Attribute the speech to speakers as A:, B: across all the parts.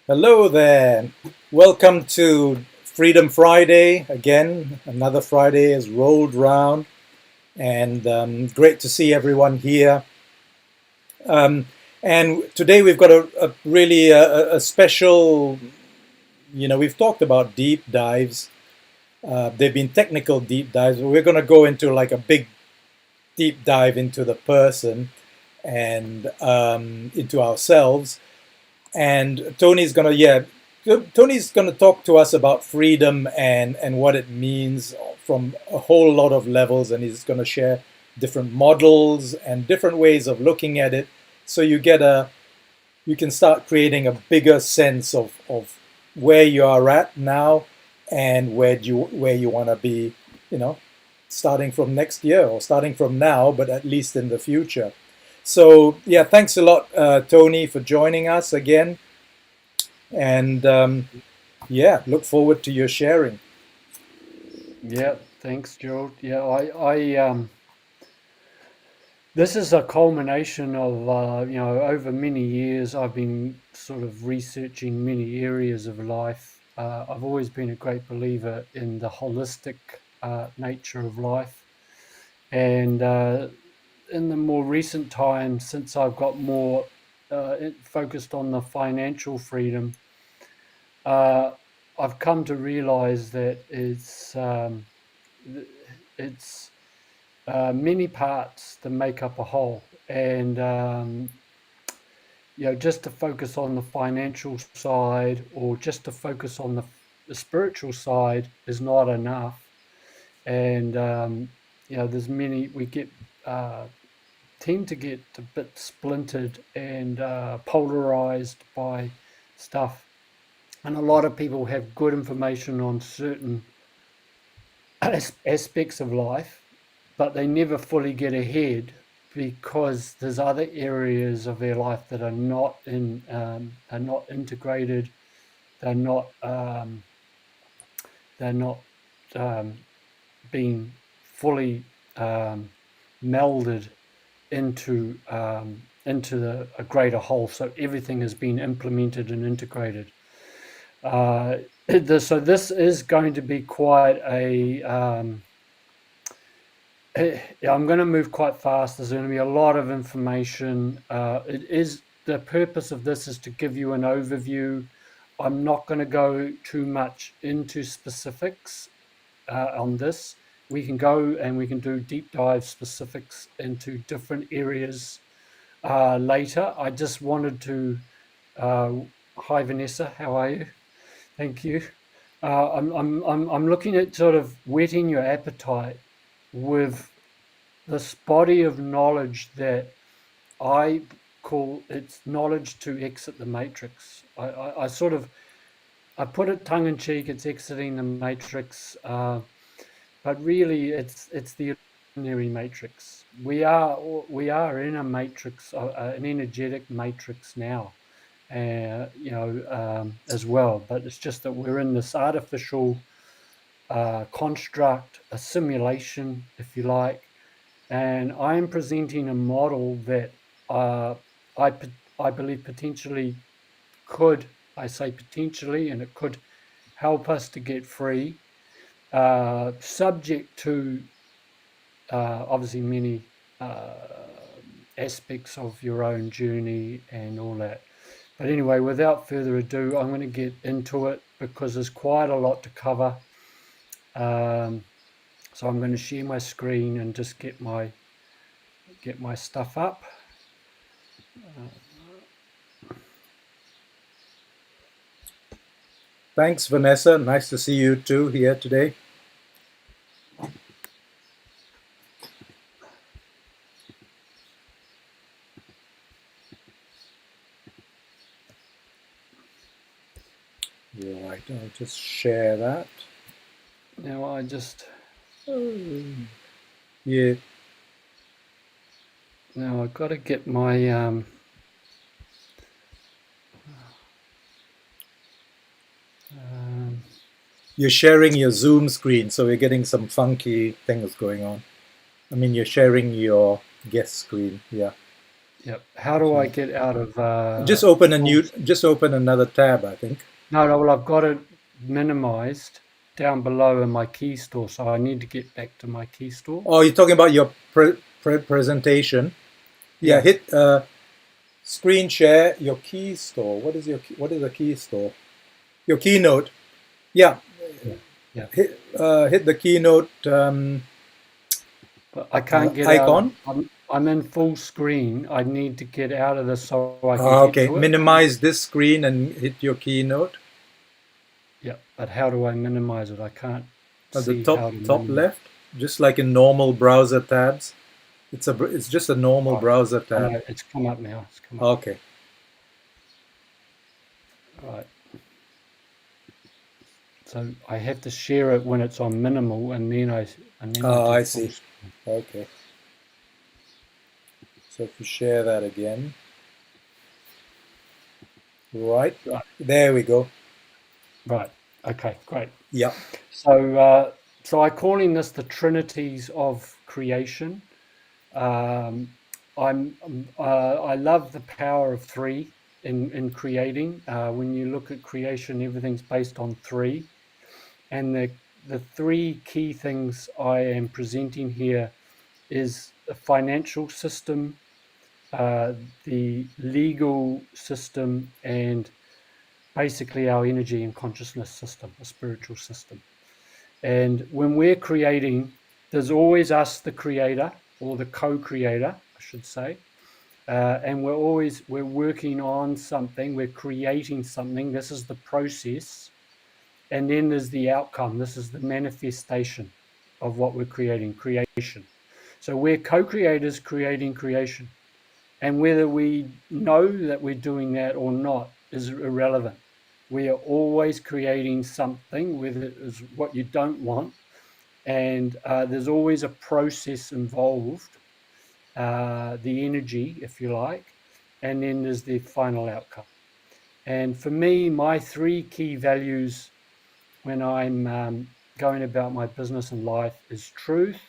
A: Hello there. Welcome to Freedom Friday again. Another Friday has rolled round, and great to see everyone here. Um, and today we've got a really a special. We've talked about deep dives. They've been technical deep dives, but we're going to go into like a big deep dive into the person and into ourselves. And Tony's gonna talk to us about freedom and what it means from a whole lot of levels, and he's gonna share different models and different ways of looking at it, so you can start creating a bigger sense of where you are at now and where you want to be, you know, starting from next year or starting from now, but at least in the future. So yeah, thanks a lot, Tony, for joining us again. And yeah, look forward to your sharing.
B: Yeah, thanks, Gerald. This is a culmination of, over many years, I've been sort of researching many areas of life. I've always been a great believer in the holistic nature of life. And in the more recent times, since I've got more focused on the financial freedom, uh, I've come to realize that th- it's many parts that make up a whole. And, just to focus on the financial side or just to focus on the spiritual side is not enough. And, there's many, we get, uh, tend to get a bit splintered and polarized by stuff. And a lot of people have good information on certain aspects of life, but they never fully get ahead because there's other areas of their life that are not integrated. They're not they're not um, being fully um, melded into a greater whole. So everything has been implemented and integrated. So this is going to be quite a yeah, I'm going to move quite fast. There's going to be a lot of information. It is the purpose of this is to give you an overview. I'm not going to go too much into specifics on this. We can go and we can do deep dive specifics into different areas later. I just wanted to. Uh, Hi Vanessa, how are you? Thank you. I'm looking at sort of whetting your appetite with this body of knowledge that I call it's knowledge to exit the matrix. I sort of I put it tongue in cheek. It's exiting the matrix, but really it's the ordinary matrix. We are in a matrix, an energetic matrix now, as well. But it's just that we're in this artificial construct, a simulation, if you like, and I am presenting a model that uh, I I believe potentially could I say potentially, and it could help us to get free, subject to obviously many aspects of your own journey and all that. But anyway, without further ado, I'm going to get into it because there's quite a lot to cover. Um, so I'm going to share my screen and just get my stuff up.
A: Thanks, Vanessa. Nice to see you too here today. Right, I'll just share that.
B: Now I just
A: Yeah,
B: Now I've got to get my um,
A: you're sharing your Zoom screen, so we're getting some funky things going on. I mean, you're sharing your guest screen. Yeah.
B: Yep. How do I get out of full?
A: Just open another tab, I think.
B: No, no, well, I've got it minimized down below in my key store, so I need to get back to my key store.
A: Oh, you're talking about your presentation. Yeah,
B: Yeah,
A: hit screen share, your key store. What is a key store? Your keynote. Yeah,
B: yeah, yeah.
A: hit the keynote
B: But I can't get out of.
A: icon.
B: I'm in full screen. I need to get out of this so I can get
A: Okay,
B: to it.
A: minimize this screen and hit your keynote
B: Yeah, but how do I minimize it? I can't
A: at the
B: see how to
A: top
B: minimize.
A: left, just like in normal browser tabs. It's just a normal
B: Right.
A: browser
B: I
A: tab.
B: know it's come up now. It's come up.
A: Okay.
B: Right. So I have to share it when it's on minimal, and then I
A: Oh,
B: do
A: I
B: full
A: see.
B: screen.
A: Okay. So if you share that again, right
B: Right.
A: there we go.
B: Right. Okay. Great.
A: Yeah.
B: So I'm calling this the trinities of creation. Um, I love the power of three in creating. When you look at creation, everything's based on three, and the three key things I am presenting here is the financial system, uh, the legal system, and basically our energy and consciousness system, a spiritual system. And when we're creating, there's always us, the creator or the co-creator, I should say. And we're working on something, we're creating something. This is the process. And then there's the outcome. This is the manifestation of what we're creation. So we're co-creators creating creation. And whether we know that we're doing that or not is irrelevant. We are always creating something, whether it is what you don't want, and there's always a process involved, the energy, if you like, and then there's the final outcome. And for me, my three key values when I'm going about my business and life is truth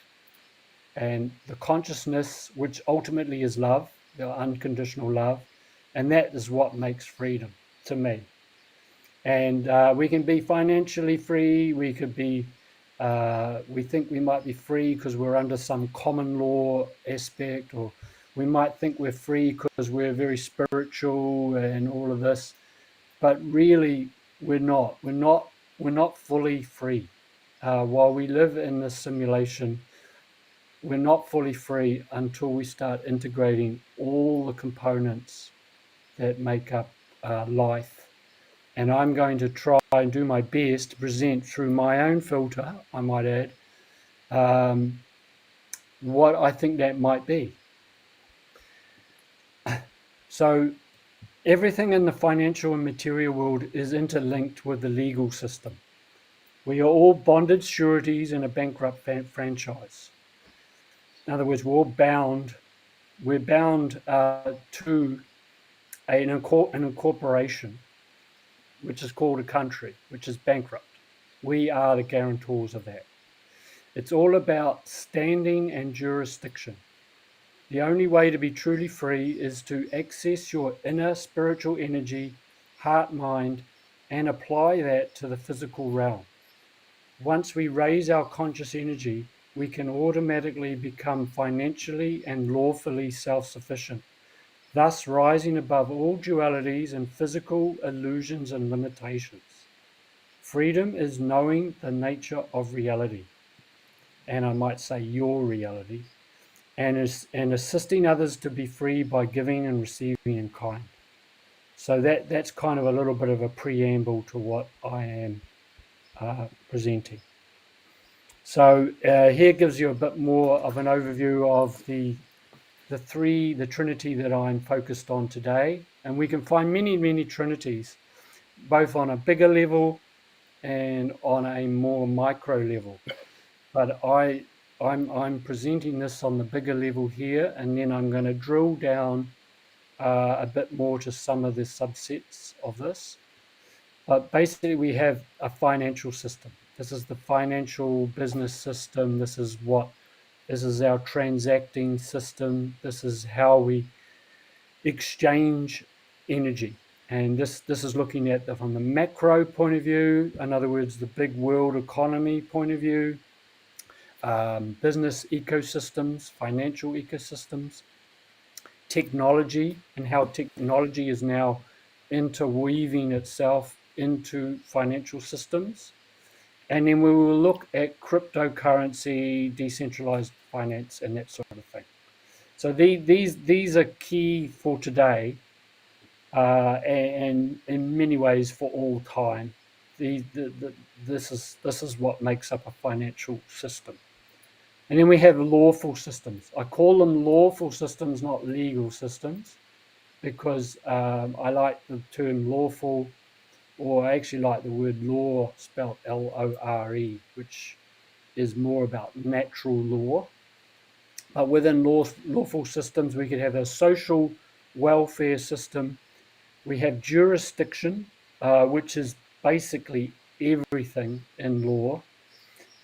B: and the consciousness, which ultimately is love, the unconditional love, and that is what makes freedom to me. And we can be financially free. We could be, we think we might be free because we're under some common law aspect, or we might think we're free because we're very spiritual and all of this. But really, we're not. We're not fully free. While we live in this simulation, we're not fully free until we start integrating all the components that make up life. And I'm going to try and do my best to present through my own filter, I might add, um, what I think that might be. So everything in the financial and material world is interlinked with the legal system. We are all bonded sureties in a bankrupt franchise. In other words, we're all bound. We're bound to an incorporation, which is called a country, which is bankrupt. We are the guarantors of that. It's all about standing and jurisdiction. The only way to be truly free is to access your inner spiritual energy, heart, mind, and apply that to the physical realm. Once we raise our conscious energy, we can automatically become financially and lawfully self-sufficient, thus rising above all dualities and physical illusions and limitations. Freedom is knowing the nature of reality, and I might say your reality, and assisting others to be free by giving and receiving in kind. So that's kind of a little bit of a preamble to what I am presenting. So here gives you a bit more of an overview of the trinity that I'm focused on today, and we can find many trinities, both on a bigger level and on a more micro level. But I'm presenting this on the bigger level here, and then I'm going to drill down a bit more to some of the subsets of this. But basically, we have a financial system. This is the financial business system. This is our transacting system. This is how we exchange energy. And this is looking at from the macro point of view, in other words, the big world economy point of view, business ecosystems, financial ecosystems, technology, and how technology is now interweaving itself into financial systems. And then we will look at cryptocurrency, decentralized finance, and that sort of thing. So these are key for today, and in many ways for all time. This is what makes up a financial system. And then we have lawful systems. I call them lawful systems, not legal systems, because I like the term lawful, or I actually like the word law spelled Lore, which is more about natural law. But within lawful systems, we could have a social welfare system. We have jurisdiction, which is basically everything in law.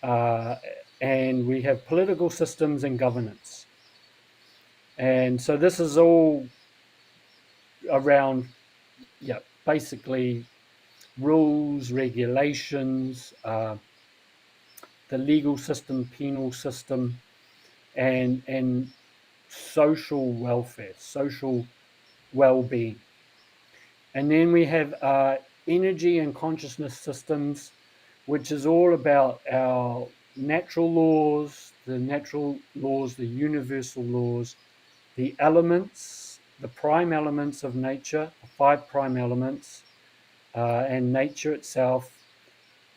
B: Uh, and we have political systems and governance. And so this is all around, yeah, basically rules, regulations, the legal system, penal system, and social welfare, social well-being. And then we have energy and consciousness systems, which is all about our natural laws, the universal laws, the elements, the prime elements of nature, the five prime elements, and nature itself,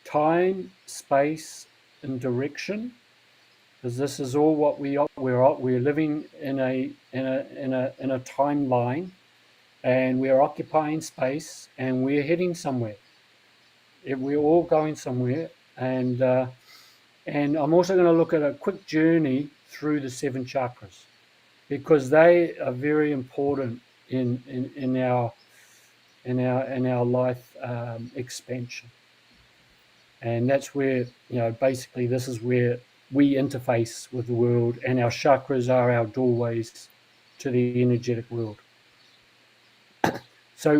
B: time, space, and direction, because this is all what we're living in a timeline, and we're occupying space, and we're heading somewhere. We're all going somewhere, and I'm also going to look at a quick journey through the seven chakras, because they are very important in our life expansion. And that's where, basically this is where we interface with the world, and our chakras are our doorways to the energetic world. So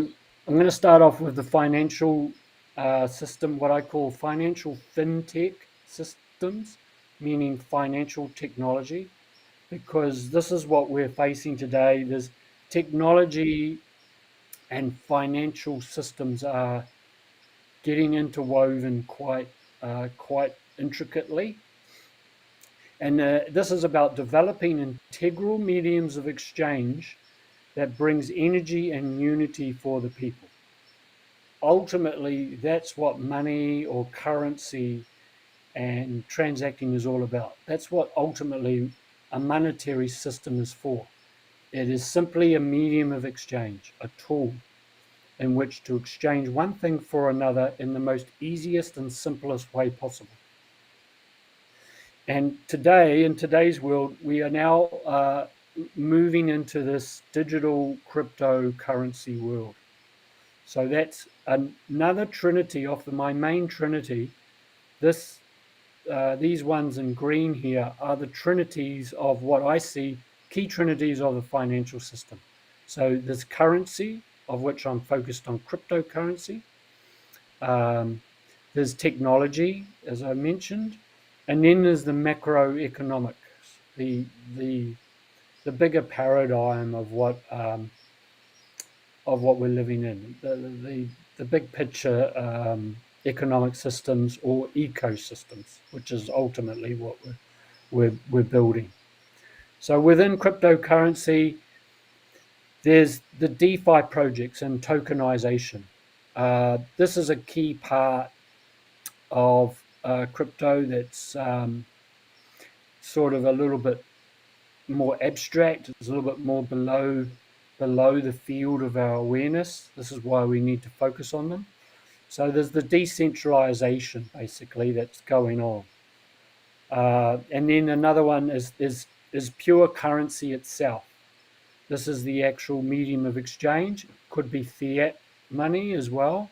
B: I'm going to start off with the financial system, what I call financial fintech systems, meaning financial technology, because this is what we're facing today. There's technology and financial systems are getting interwoven quite intricately. And this is about developing integral mediums of exchange that brings energy and unity for the people. Ultimately, that's what money or currency and transacting is all about. That's what ultimately a monetary system is for. It is simply a medium of exchange, a tool in which to exchange one thing for another in the most easiest and simplest way possible. And today, in today's world, we are now moving into this digital cryptocurrency world. So that's another trinity of my main trinity. These ones in green here are the trinities of what I see, key trinities of the financial system. So there's currency, of which I'm focused on cryptocurrency. There's technology, as I mentioned, and then there's the macroeconomics, the bigger paradigm of what we're living in, the big picture economic systems or ecosystems, which is ultimately what we're building. So within cryptocurrency, there's the DeFi projects and tokenization. This is a key part of crypto that's sort of a little bit more abstract. It's a little bit more below the field of our awareness. This is why we need to focus on them. So there's the decentralization basically that's going on, and then another one is pure currency itself. This is the actual medium of exchange. It could be fiat money as well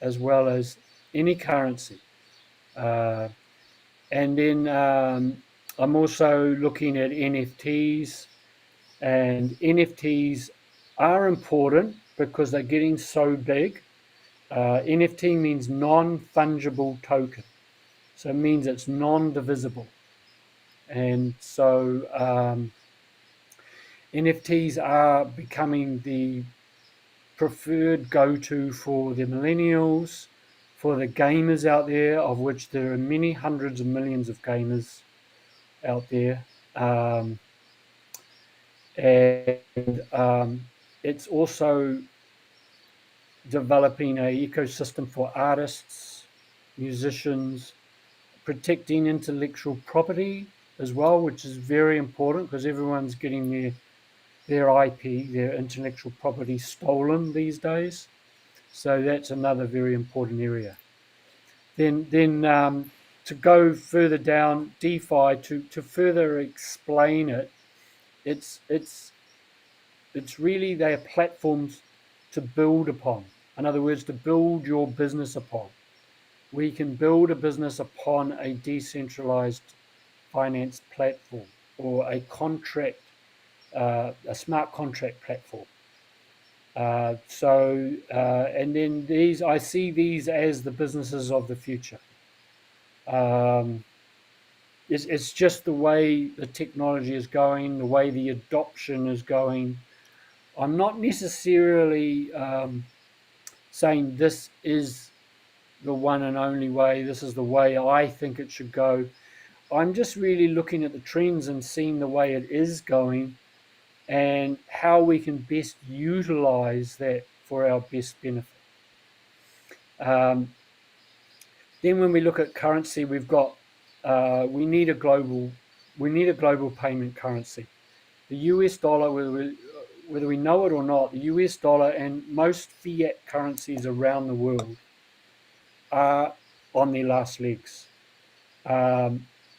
B: as any currency. And then I'm also looking at NFTs, and NFTs are important because they're getting so big. NFT means non-fungible token, so it means it's non-divisible, and so NFTs are becoming the preferred go-to for the millennials, for the gamers out there, of which there are many hundreds of millions of gamers out there. And it's also developing an ecosystem for artists, musicians, protecting intellectual property as well, which is very important because everyone's getting their IP, their intellectual property, stolen these days. So that's another very important area. Then to go further down DeFi to further explain it, it's it's it's really they are platforms to build upon. In other words, to build your business upon. We can build a business upon a decentralized finance platform or a smart contract platform. And then I see these as the businesses of the future. Um, it's just the way the technology is going, the way the adoption is going. I'm not necessarily saying this is the one and only way, this is the way I think it should go. I'm just really looking at the trends and seeing the way it is going and how we can best utilize that for our best benefit. Um, then when we look at currency, we've got we need a global payment currency. The US dollar, whether we know it or not, the US dollar and most fiat currencies around the world are on their last legs.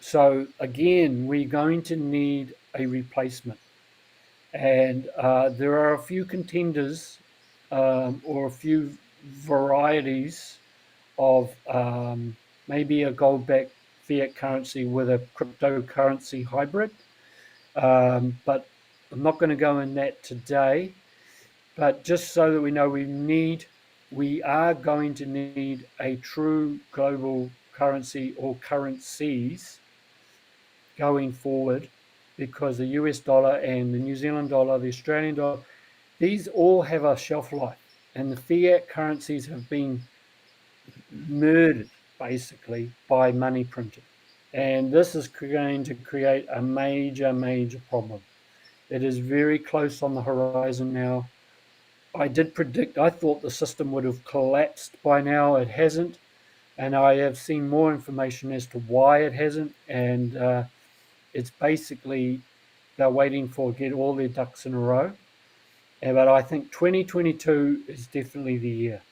B: So again, we're going to need a replacement, and there are a few contenders or a few varieties of maybe a gold-backed fiat currency with a cryptocurrency hybrid. But I'm not going to go in that today. But just so that we know, we are going to need a true global currency or currencies going forward, because the US dollar and the New Zealand dollar, the Australian dollar, these all have a shelf life, and the fiat currencies have been murdered basically by money printing. And this is going to create a major, major problem. It is very close on the horizon now. I thought the system would have collapsed by now. It hasn't. And I have seen more information as to why it hasn't. And it's basically they're waiting for get all their ducks in a row. But I think 2022 is definitely the year.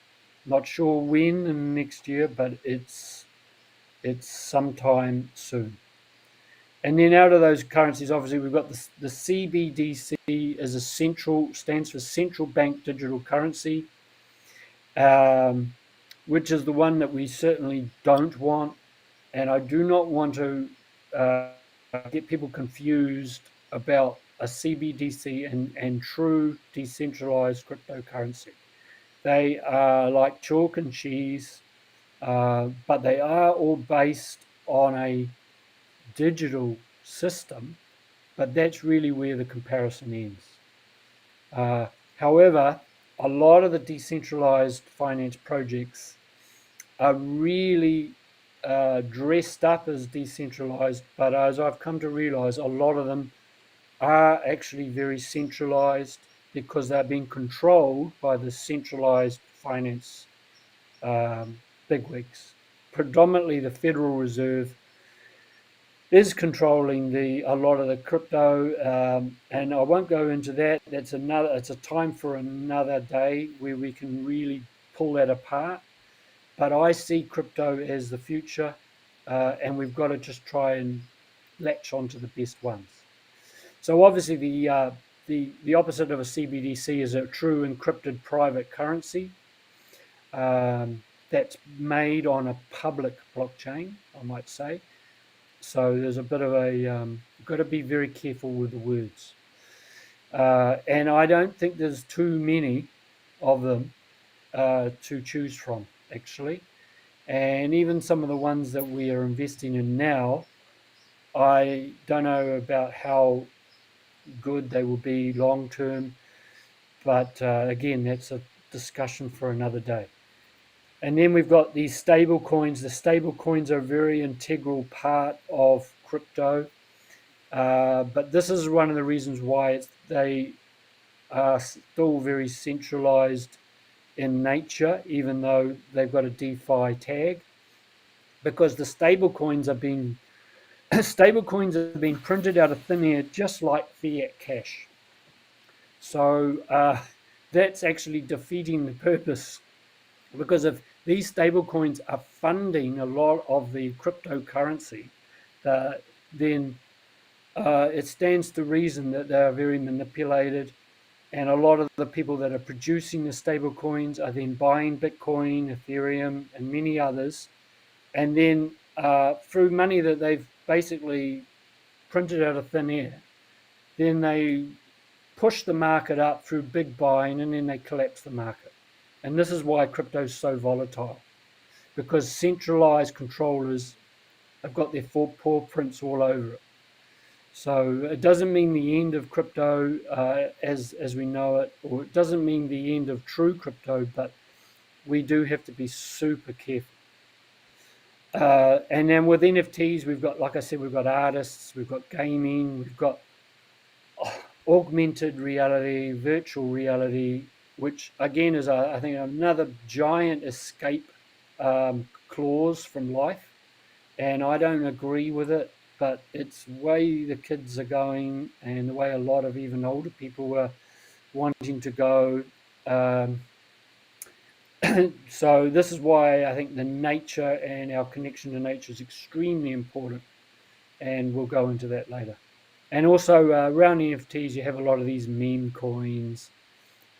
B: Not sure when in next year, but it's sometime soon. And then out of those currencies, obviously we've got the CBDC as stands for central bank digital currency, which is the one that we certainly don't want. And I do not want to get people confused about a CBDC and true decentralized cryptocurrency. They are like chalk and cheese, but they are all based on a digital system, but that's really where the comparison ends. However, a lot of the decentralized finance projects are really dressed up as decentralized, but as I've come to realize, a lot of them are actually very centralized because they're being controlled by the centralized finance bigwigs. Predominantly, the Federal Reserve is controlling a lot of the crypto, and I won't go into that. It's a time for another day where we can really pull that apart. But I see crypto as the future, and we've got to just try and latch onto the best ones. So obviously, the opposite of a CBDC is a true encrypted private currency that's made on a public blockchain, I might say. So there's a bit of a got to be very careful with the words. And I don't think there's too many of them to choose from, actually. And even some of the ones that we are investing in now, I don't know about how good they will be long term, but again, that's a discussion for another day. And then we've got these stable coins. The stable coins are a very integral part of crypto, but this is one of the reasons why they are still very centralized in nature, even though they've got a DeFi tag, because the stable coins are being stable coins are being printed out of thin air, just like fiat cash. So that's actually defeating the purpose, because if these stable coins are funding a lot of the cryptocurrency, then it stands to reason that they are very manipulated. And a lot of the people that are producing the stable coins are then buying Bitcoin, Ethereum, and many others. And then through money that they've basically printed out of thin air, then they push the market up through big buying, and then they collapse the market. And this is why crypto is so volatile, because centralized controllers have got their paw prints all over it. So it doesn't mean the end of crypto as we know it, or it doesn't mean the end of true crypto, but we do have to be super careful. And then with NFTs, we've got, like I said, we've got artists, we've got gaming, we've got augmented reality, virtual reality, which again is, I think, another giant escape clause from life. And I don't agree with it, but it's the way the kids are going, and the way a lot of even older people are wanting to go. Um, so this is why I think the nature and our connection to nature is extremely important, and we'll go into that later. And also around NFTs, you have a lot of these meme coins,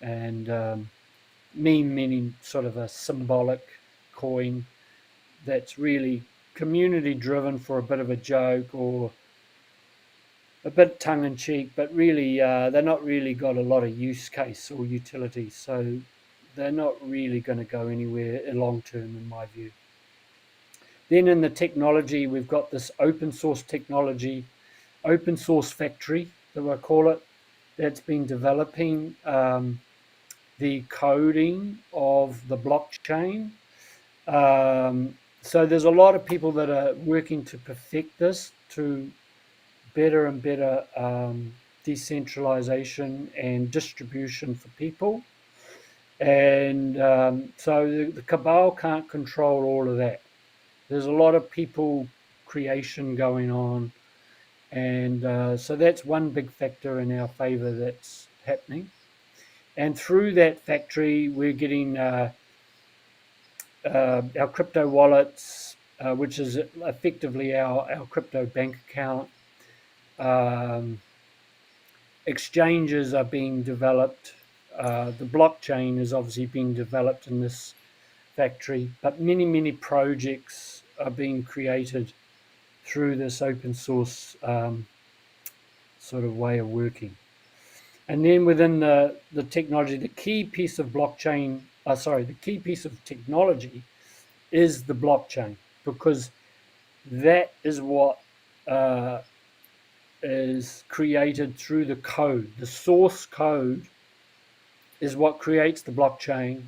B: and meme meaning sort of a symbolic coin that's really community driven for a bit of a joke or a bit tongue in cheek, but really they're not really got a lot of use case or utility. So they're not really going to go anywhere long term, in my view. Then in the technology, we've got this open source technology, open source factory that I call it, that's been developing the coding of the blockchain. So there's a lot of people that are working to perfect this, to better and better decentralization and distribution for people. And so the cabal can't control all of that. There's a lot of people creation going on. And so that's one big factor in our favor that's happening. And through that factory, we're getting our crypto wallets, which is effectively our crypto bank account. Um, Exchanges are being developed. The blockchain is obviously being developed in this factory, but many, many projects are being created through this open source sort of way of working. And then within the technology, the key piece of the key piece of technology is the blockchain, because that is what uh, is created through the code. The source code is what creates the blockchain,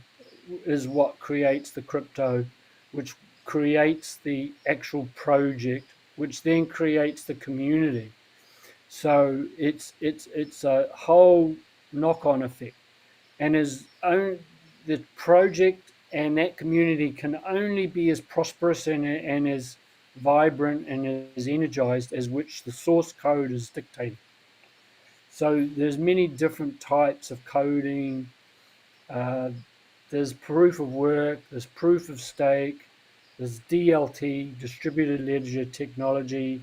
B: is what creates the crypto, which creates the actual project, which then creates the community. So it's a whole knock-on effect, and the project and that community can only be as prosperous and as vibrant and as energized as which the source code is dictating. So there's many different types of coding. Uh, there's proof of work, there's proof of stake, there's DLT, distributed ledger technology.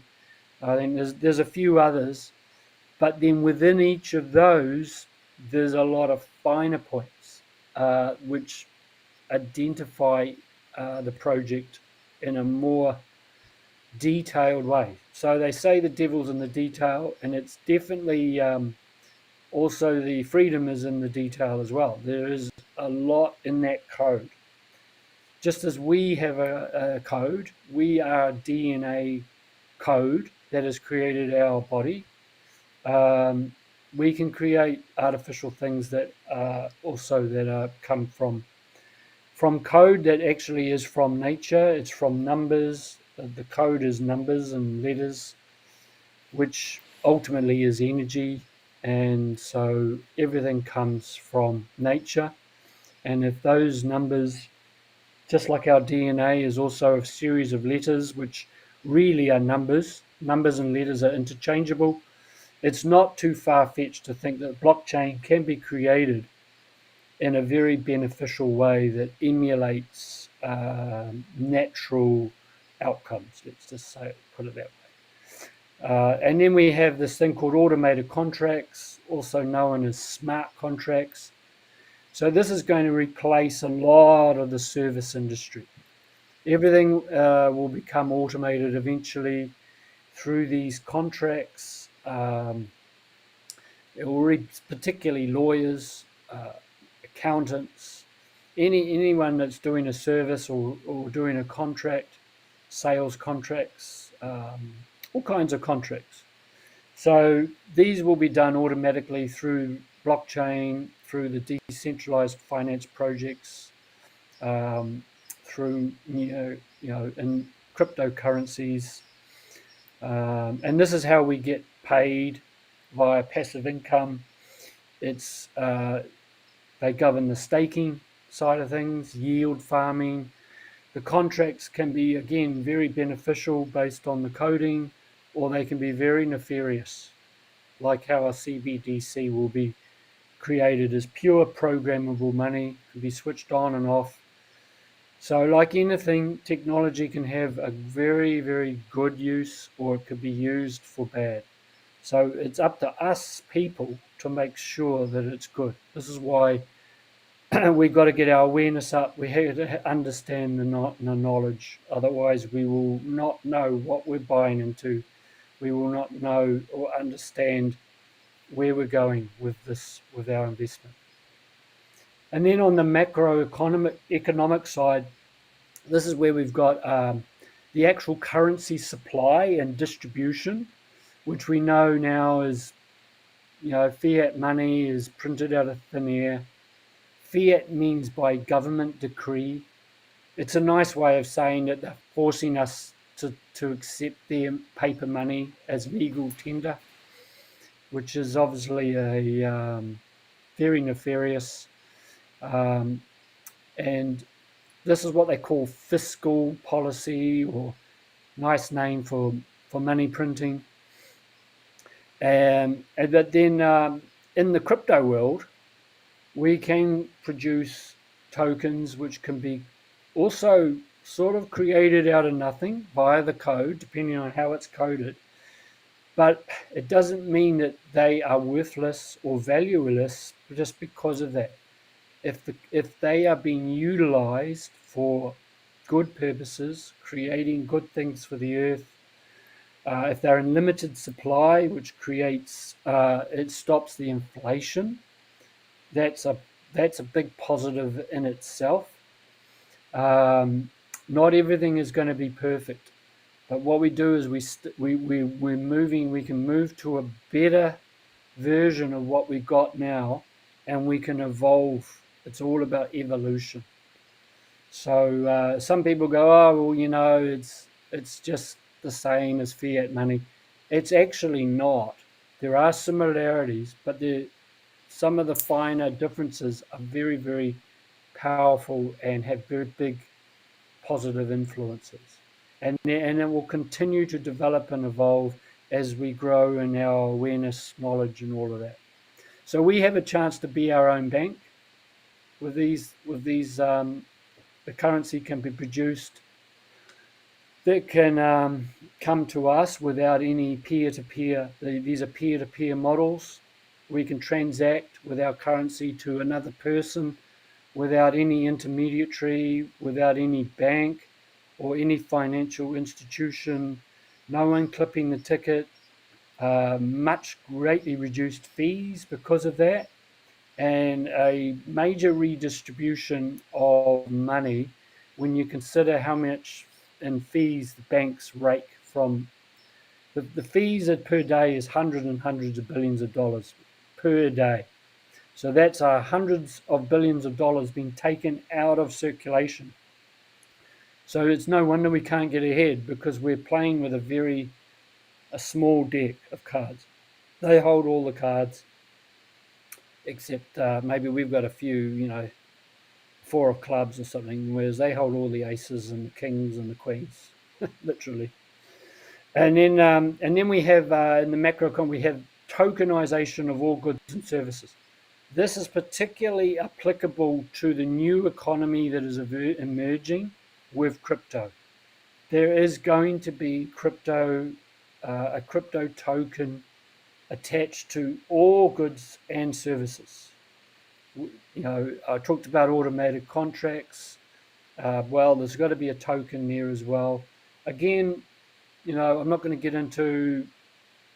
B: I think there's a few others, but then within each of those, there's a lot of finer points which identify the project in a more detailed way. So they say the devil's in the detail, and it's definitely also the freedom is in the detail as well. There is a lot in that code. Just as we have a code, we are DNA code that has created our body. We can create artificial things that also that come from code that actually is from nature. It's from numbers. The code is numbers and letters, which ultimately is energy. And so everything comes from nature. And if those numbers, just like our DNA is also a series of letters, which really are numbers, numbers and letters are interchangeable. It's not too far-fetched to think that blockchain can be created in a very beneficial way that emulates natural outcomes. Let's just say, put it that way. And then we have this thing called automated contracts, also known as smart contracts. So this is going to replace a lot of the service industry. Everything will become automated eventually through these contracts. Particularly lawyers, accountants, anyone that's doing a service or doing a contract, sales contracts, all kinds of contracts. So these will be done automatically through blockchain, through the decentralized finance projects, through in cryptocurrencies, and this is how we get paid via passive income. It's they govern the staking side of things, yield farming. The contracts can be, again, very beneficial based on the coding, or they can be very nefarious, like how a CBDC will be created as pure programmable money, can be switched on and off. So, like anything, technology can have a very, very good use, or it could be used for bad. So, it's up to us people to make sure that it's good. This is why we've got to get our awareness up. We have to understand the knowledge. Otherwise, we will not know what we're buying into. We will not know or understand where we're going with this, with our investment. And then on the economic side, this is where we've got the actual currency supply and distribution, which we know now is, fiat money is printed out of thin air. Fiat means by government decree. It's a nice way of saying that they're forcing us to accept their paper money as legal tender, which is obviously a very nefarious. Um, and this is what they call fiscal policy, or nice name for money printing. But then in the crypto world, we can produce tokens which can be also sort of created out of nothing via the code, depending on how it's coded. But it doesn't mean that they are worthless or valueless just because of that. If they are being utilized for good purposes, creating good things for the earth, if they're in limited supply, which creates it stops the inflation. That's a big positive in itself. Not everything is going to be perfect, but what we do is we're moving. We can move to a better version of what we got now, and we can evolve. It's all about evolution. So some people go, oh well, it's just the same as fiat money. It's actually not. There are similarities, but some of the finer differences are very, very powerful and have very big positive influences. And it will continue to develop and evolve as we grow in our awareness, knowledge, and all of that. So we have a chance to be our own bank with these. The currency can be produced that can come to us without any peer-to-peer. These are peer-to-peer models. We can transact with our currency to another person without any intermediary, without any bank or any financial institution, no one clipping the ticket. much greatly reduced fees because of that, and a major redistribution of money when you consider how much in fees the banks rake from. The fees per day is hundreds and hundreds of billions of dollars per day. So that's hundreds of billions of dollars being taken out of circulation. So it's no wonder we can't get ahead, because we're playing with a small deck of cards. They hold all the cards, except maybe we've got a few, four of clubs or something, whereas they hold all the aces and the kings and the queens, literally. And then we have in the macroecon we have tokenization of all goods and services. This is particularly applicable to the new economy that is emerging with crypto. There is going to be a crypto token attached to all goods and services. I talked about automated contracts. Well, there's got to be a token there as well. Again, I'm not going to get into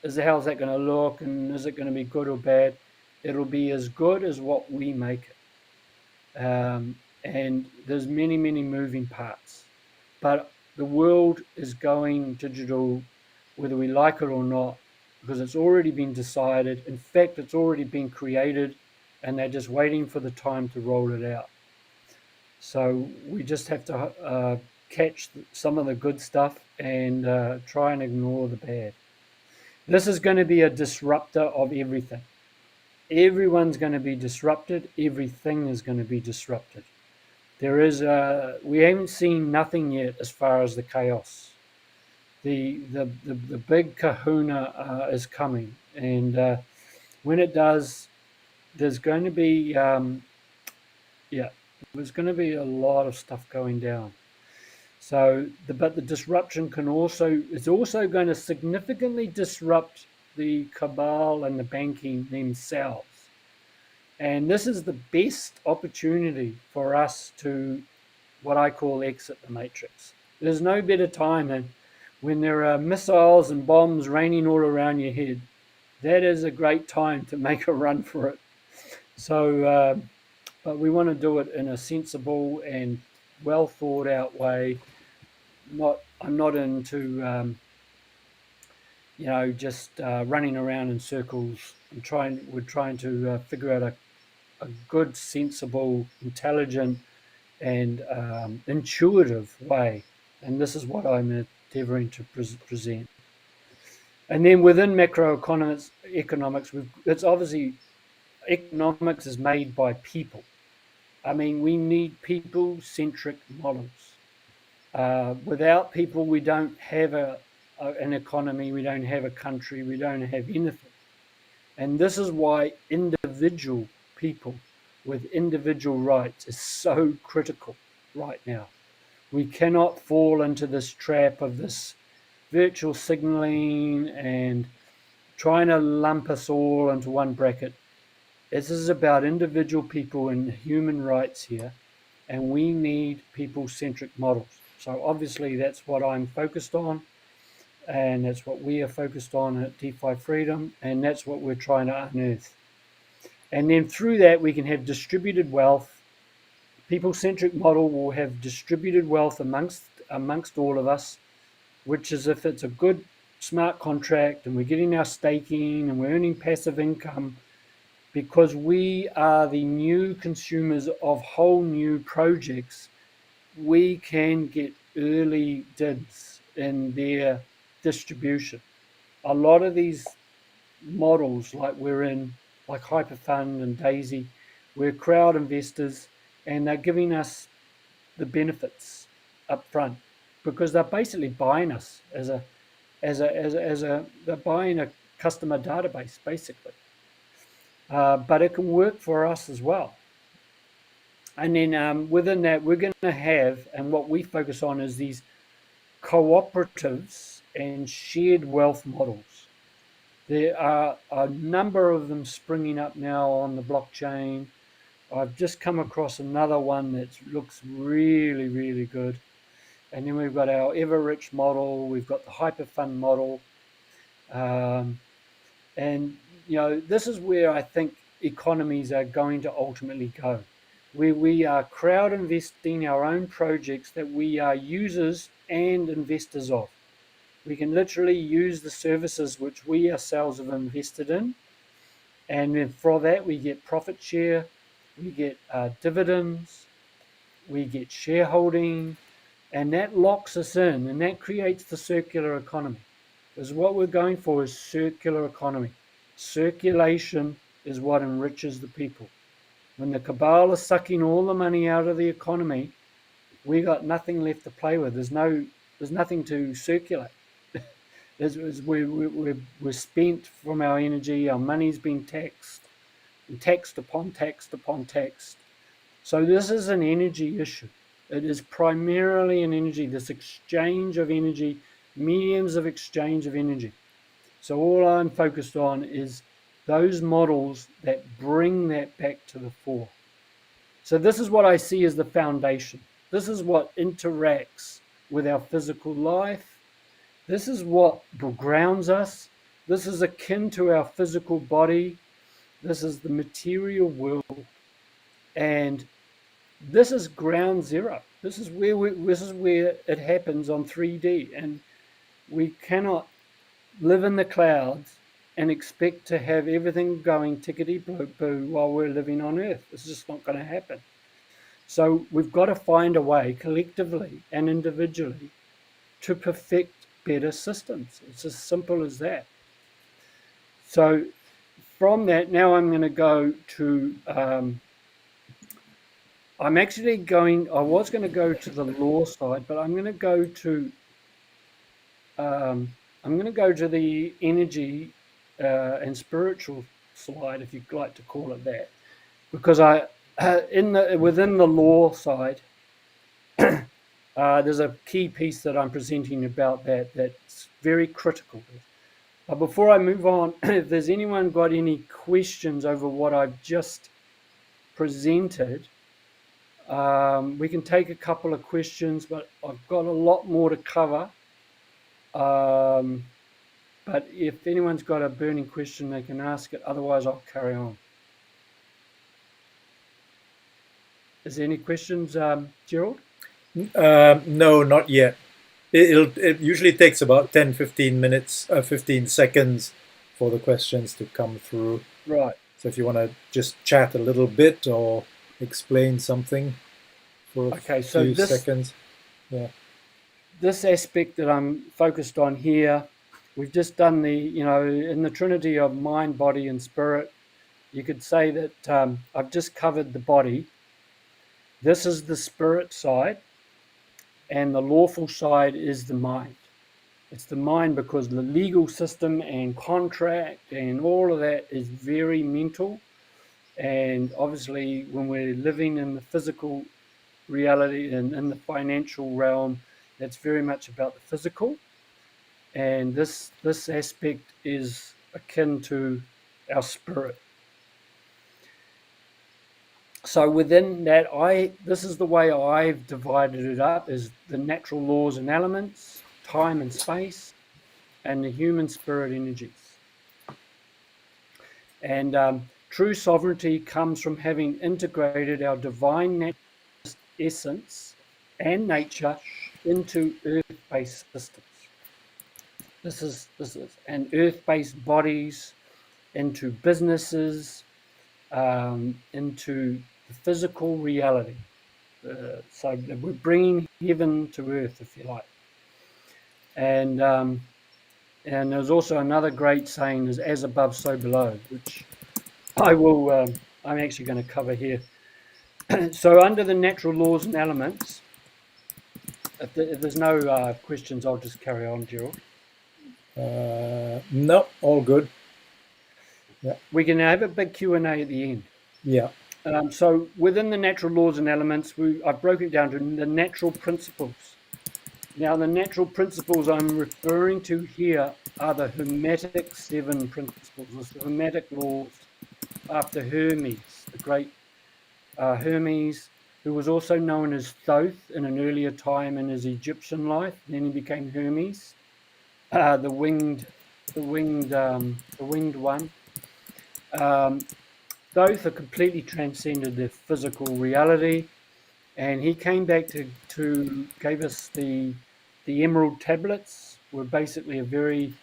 B: how's that going to look and is it going to be good or bad. It'll be as good as what we make it. And there's many, many moving parts. But the world is going digital, whether we like it or not, because it's already been decided. In fact, it's already been created, and they're just waiting for the time to roll it out. So we just have to catch some of the good stuff and try and ignore the bad. This is going to be a disruptor of everything. Everyone's going to be disrupted. Everything is going to be disrupted. We haven't seen nothing yet as far as the chaos. The big kahuna is coming, and when it does, there's going to be there's going to be a lot of stuff going down. So, but the disruption is also going to significantly disrupt the cabal and the banking themselves. And this is the best opportunity for us to, what I call, exit the matrix. There's no better time than when there are missiles and bombs raining all around your head. That is a great time to make a run for it. So, but we want to do it in a sensible and well thought out way. I'm not into just running around in circles. We're trying to figure out a good, sensible, intelligent, and intuitive way. And this is what I'm endeavoring to present. And then within macroeconomics, it's obviously economics is made by people. I mean, we need people-centric models. Without people, we don't have an economy, we don't have a country, we don't have anything. And this is why individual people with individual rights is so critical right now. We cannot fall into this trap of this virtual signaling and trying to lump us all into one bracket. This is about individual people and human rights here, and we need people-centric models. So obviously that's what I'm focused on, and that's what we are focused on at DeFi Freedom, and that's what we're trying to unearth. And then through that, we can have distributed wealth. People-centric model will have distributed wealth amongst all of us, which is if it's a good smart contract and we're getting our staking and we're earning passive income, because we are the new consumers of whole new projects, we can get early dibs in their distribution. A lot of these models, like we're in, like Hyperfund and Daisy, we're crowd investors, and they're giving us the benefits up front because they're basically buying us they're buying a customer database basically. But it can work for us as well. And then within that, we're going to have, and what we focus on is these cooperatives and shared wealth models. There are a number of them springing up now on the blockchain. I've just come across another one that looks really, really good. And then we've got our Ever Rich model. We've got the Hyperfund model. And, this is where I think economies are going to ultimately go, where we are crowd investing our own projects that we are users and investors of. We can literally use the services which we ourselves have invested in. And then for that, we get profit share, we get dividends, we get shareholding, and that locks us in and that creates the circular economy. Because what we're going for is circular economy. Circulation is what enriches the people. When the cabal is sucking all the money out of the economy, we got nothing left to play with. There's nothing to circulate. We're spent from our energy. Our money's been taxed, and taxed upon taxed upon taxed. So this is an energy issue. It is primarily an energy, this exchange of energy, mediums of exchange of energy. So all I'm focused on is those models that bring that back to the fore. So this is what I see as the foundation. This is what interacts with our physical life. This is what grounds us. This is akin to our physical body. This is the material world. And this is ground zero. This is where it happens on 3D, and we cannot live in the clouds and expect to have everything going tickety boo while we're living on Earth. It's just not going to happen. So we've got to find a way, collectively and individually, to perfect better systems. It's as simple as that. So from that, now I'm going to go to I was going to go to the law side, but I'm going to go to the energy and spiritual side, if you'd like to call it that, because within the law side, there's a key piece that I'm presenting about that's very critical. But before I move on, if there's anyone got any questions over what I've just presented, we can take a couple of questions, but I've got a lot more to cover. But if anyone's got a burning question, they can ask it. Otherwise, I'll carry on. Is there any questions, Gerald?
A: No, not yet. It usually takes about 10, 15 minutes, 15 seconds for the questions to come through.
B: Right.
A: So if you want to just chat a little bit or explain something for a few seconds. Yeah.
B: This aspect that I'm focused on here, we've just done in the trinity of mind, body, and spirit. You could say that I've just covered the body. This is the spirit side, and the lawful side is the mind. It's the mind because the legal system and contract and all of that is very mental. And obviously, when we're living in the physical reality and in the financial realm, that's very much about the physical. And this aspect is akin to our spirit. So within that, this is the way I've divided it up: is the natural laws and elements, time and space, and the human spirit energies. And true sovereignty comes from having integrated our divine essence and nature into earth-based systems. This is and earth-based bodies into businesses, into the physical reality. So we're bringing heaven to earth, if you like. And there's also another great saying: is "as above, so below," which I'm actually going to cover here. So under the natural laws and elements, if there's no questions, I'll just carry on, Gerald.
A: No, all good. Yeah.
B: We can have a big Q&A at the end.
A: Yeah.
B: So within the natural laws and elements, I've broken it down to the natural principles. Now, the natural principles I'm referring to here are the Hermetic 7 principles, the Hermetic laws after Hermes, the great Hermes, who was also known as Thoth in an earlier time in his Egyptian life. Then he became Hermes, the winged the winged one. Um, Both are completely transcended their physical reality, and he came back to gave us the emerald tablets. Were basically a very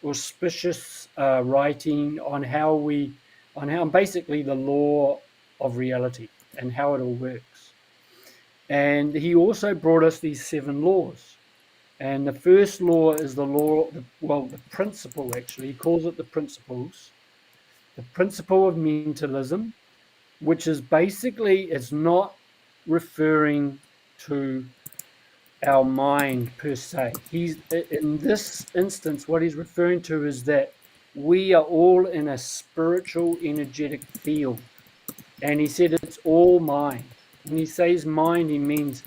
B: auspicious writing on how basically the law of reality and how it all works. And he also brought us these 7 laws. And the first law is the law, well, the principle actually, he calls it the principles, the principle of mentalism, which is basically, it's not referring to our mind per se. He's in this instance, what he's referring to is that we are all in a spiritual, energetic field. And he said it's all mind. When he says mind, he means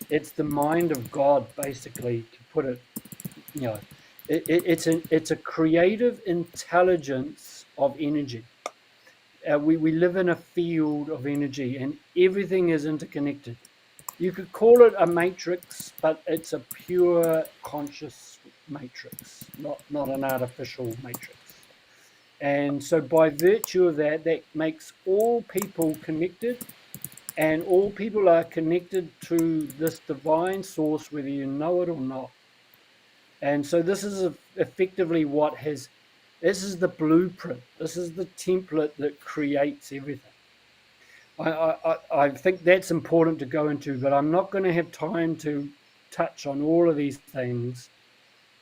B: it's the mind of God, basically, to put it, you know, it's a creative intelligence of energy. We live in a field of energy and everything is interconnected. You could call it a matrix, but it's a pure conscious matrix, not an artificial matrix. And so, by virtue of that, that makes all people connected, and all people are connected to this divine source, whether you know it or not. And so, this is effectively this is the blueprint, this is the template that creates everything. I think that's important to go into, but I'm not going to have time to touch on all of these things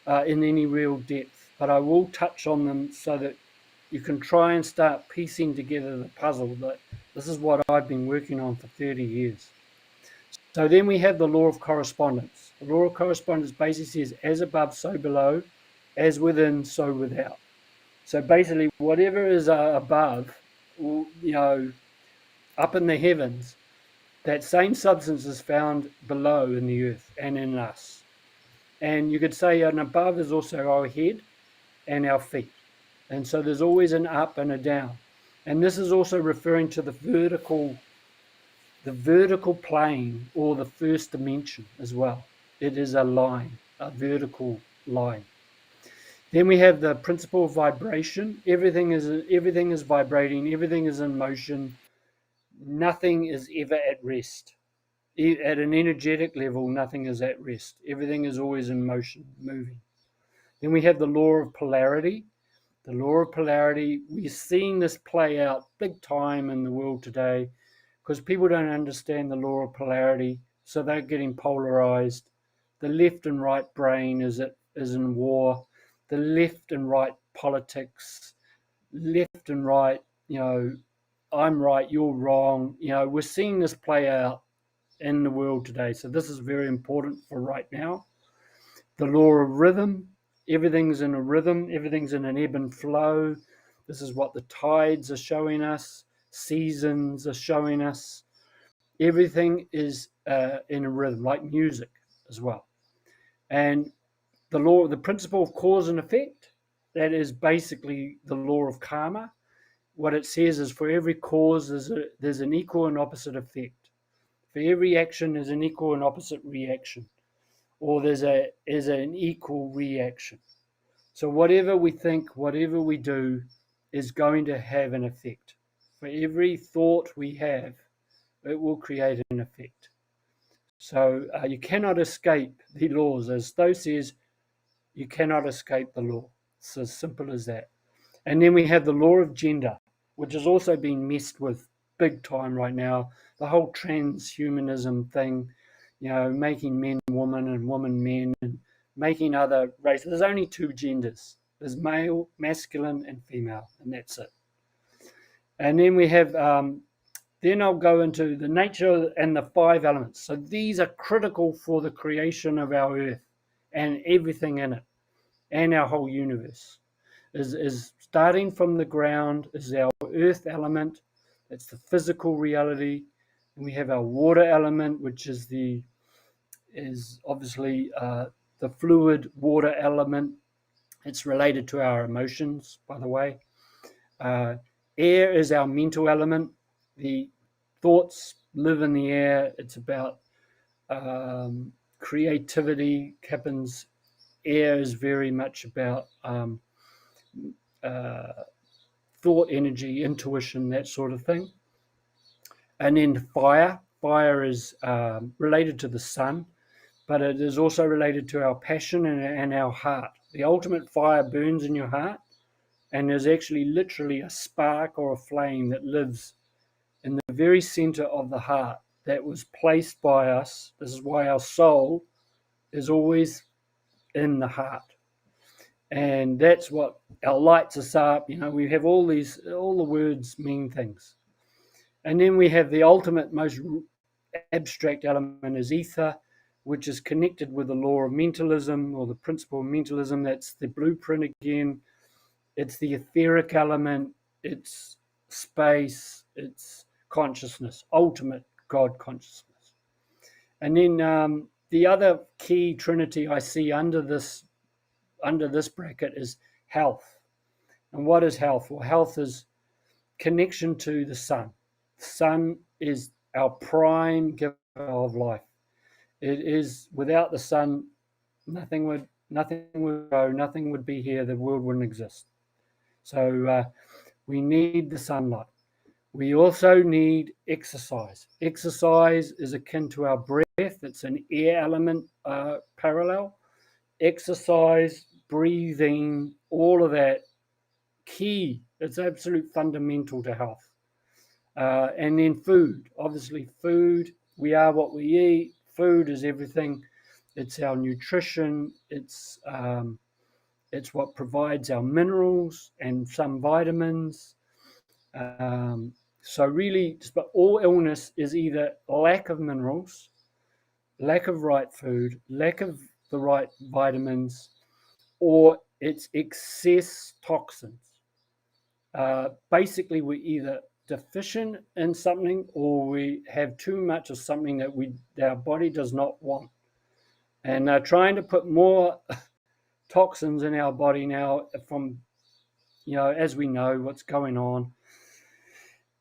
B: in any real depth. But I will touch on them so that you can try and start piecing together the puzzle. That this is what I've been working on for 30 years. So then we have the law of correspondence. The law of correspondence basically says, as above, so below, as within, so without. So basically, whatever is above, up in the heavens, that same substance is found below in the earth and in us. And you could say an above is also our head and our feet. And so there's always an up and a down. And this is also referring to the vertical plane or the first dimension as well. It is a line, a vertical line. Then we have the principle of vibration. Everything is vibrating, everything is in motion. Nothing is ever at rest. At an energetic level, nothing is at rest. Everything is always in motion, moving. Then we have the law of polarity. The law of polarity, we're seeing this play out big time in the world today because people don't understand the law of polarity, so they're getting polarized. The left and right brain is in war. The left and right politics, left and right, I'm right, you're wrong. We're seeing this play out in the world today. So this is very important for right now. The law of rhythm. Everything's in a rhythm. Everything's in an ebb and flow. This is what the tides are showing us. Seasons are showing us. Everything is in a rhythm, like music as well. And the principle of cause and effect, that is basically the law of karma. What it says is for every cause, there's an equal and opposite effect. For every action, there's an equal and opposite reaction, or there's an equal reaction. So whatever we think, whatever we do, is going to have an effect. For every thought we have, it will create an effect. So you cannot escape the laws. As Stowe says, you cannot escape the law. It's as simple as that. And then we have the law of gender, which has also been messed with big time right now. The whole transhumanism thing, making men woman and woman men and making other races. There's only 2 genders. There's male, masculine, and female, and that's it. And then we have, then I'll go into the nature and the 5 elements. So these are critical for the creation of our earth and everything in it and our whole universe. Is starting from the ground is our earth element. It's the physical reality. And we have our water element, which is obviously the fluid water element. It's related to our emotions, by the way. Air is our mental element. The thoughts live in the air. It's about creativity happens. Air is very much about thought energy, intuition, that sort of thing. And then fire. Fire is related to the sun, but it is also related to our passion and our heart. The ultimate fire burns in your heart, and there's actually literally a spark or a flame that lives in the very center of the heart that was placed by us. This is why our soul is always in the heart. And that's what our lights us up. We have all the words mean things. And then we have the ultimate, most abstract element is ether, which is connected with the law of mentalism or the principle of mentalism. That's the blueprint again. It's the etheric element. It's space. It's consciousness, ultimate God consciousness. And then the other key trinity I see under this bracket is health. And what is health? Well, health is connection to the sun. The sun is our prime giver of life. It is, without the sun, nothing would go, nothing would be here, the world wouldn't exist. So we need the sunlight. We also need exercise. Exercise is akin to our breath. It's an air element parallel. Exercise, breathing, all of that, key. It's absolute fundamental to health. And then food. Obviously, food. We are what we eat. Food is everything. It's our nutrition. It's what provides our minerals and some vitamins. So really, just about all illness is either lack of minerals, lack of right food, lack of the right vitamins, or it's excess toxins. Basically, we're either deficient in something or we have too much of something that our body does not want. And trying to put more toxins in our body now from, as we know what's going on,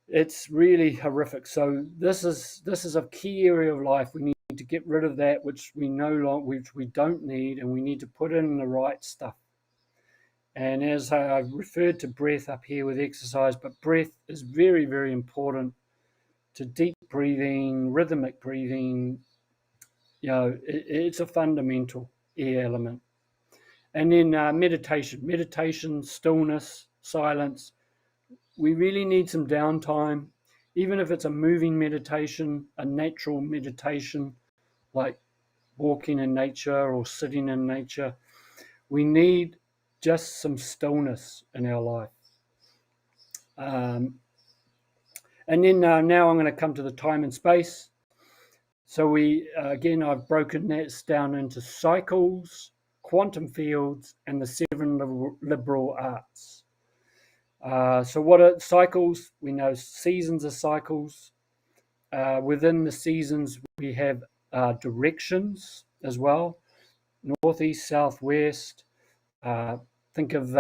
B: it's really horrific. So this is a key area of life. We need to get rid of that which we don't need, and we need to put in the right stuff. And as I've referred to breath up here with exercise, but breath is very, very important to deep breathing, rhythmic breathing. It's a fundamental air element. And then meditation, stillness, silence. We really need some downtime, even if it's a moving meditation, a natural meditation, like walking in nature or sitting in nature. We need just some stillness in our life. And then now I'm going to come to the time and space. So I've broken this down into cycles, quantum fields, and the 7 liberal arts. So what are cycles? We know seasons are cycles. Within the seasons, we have directions as well. Northeast, southwest. Think of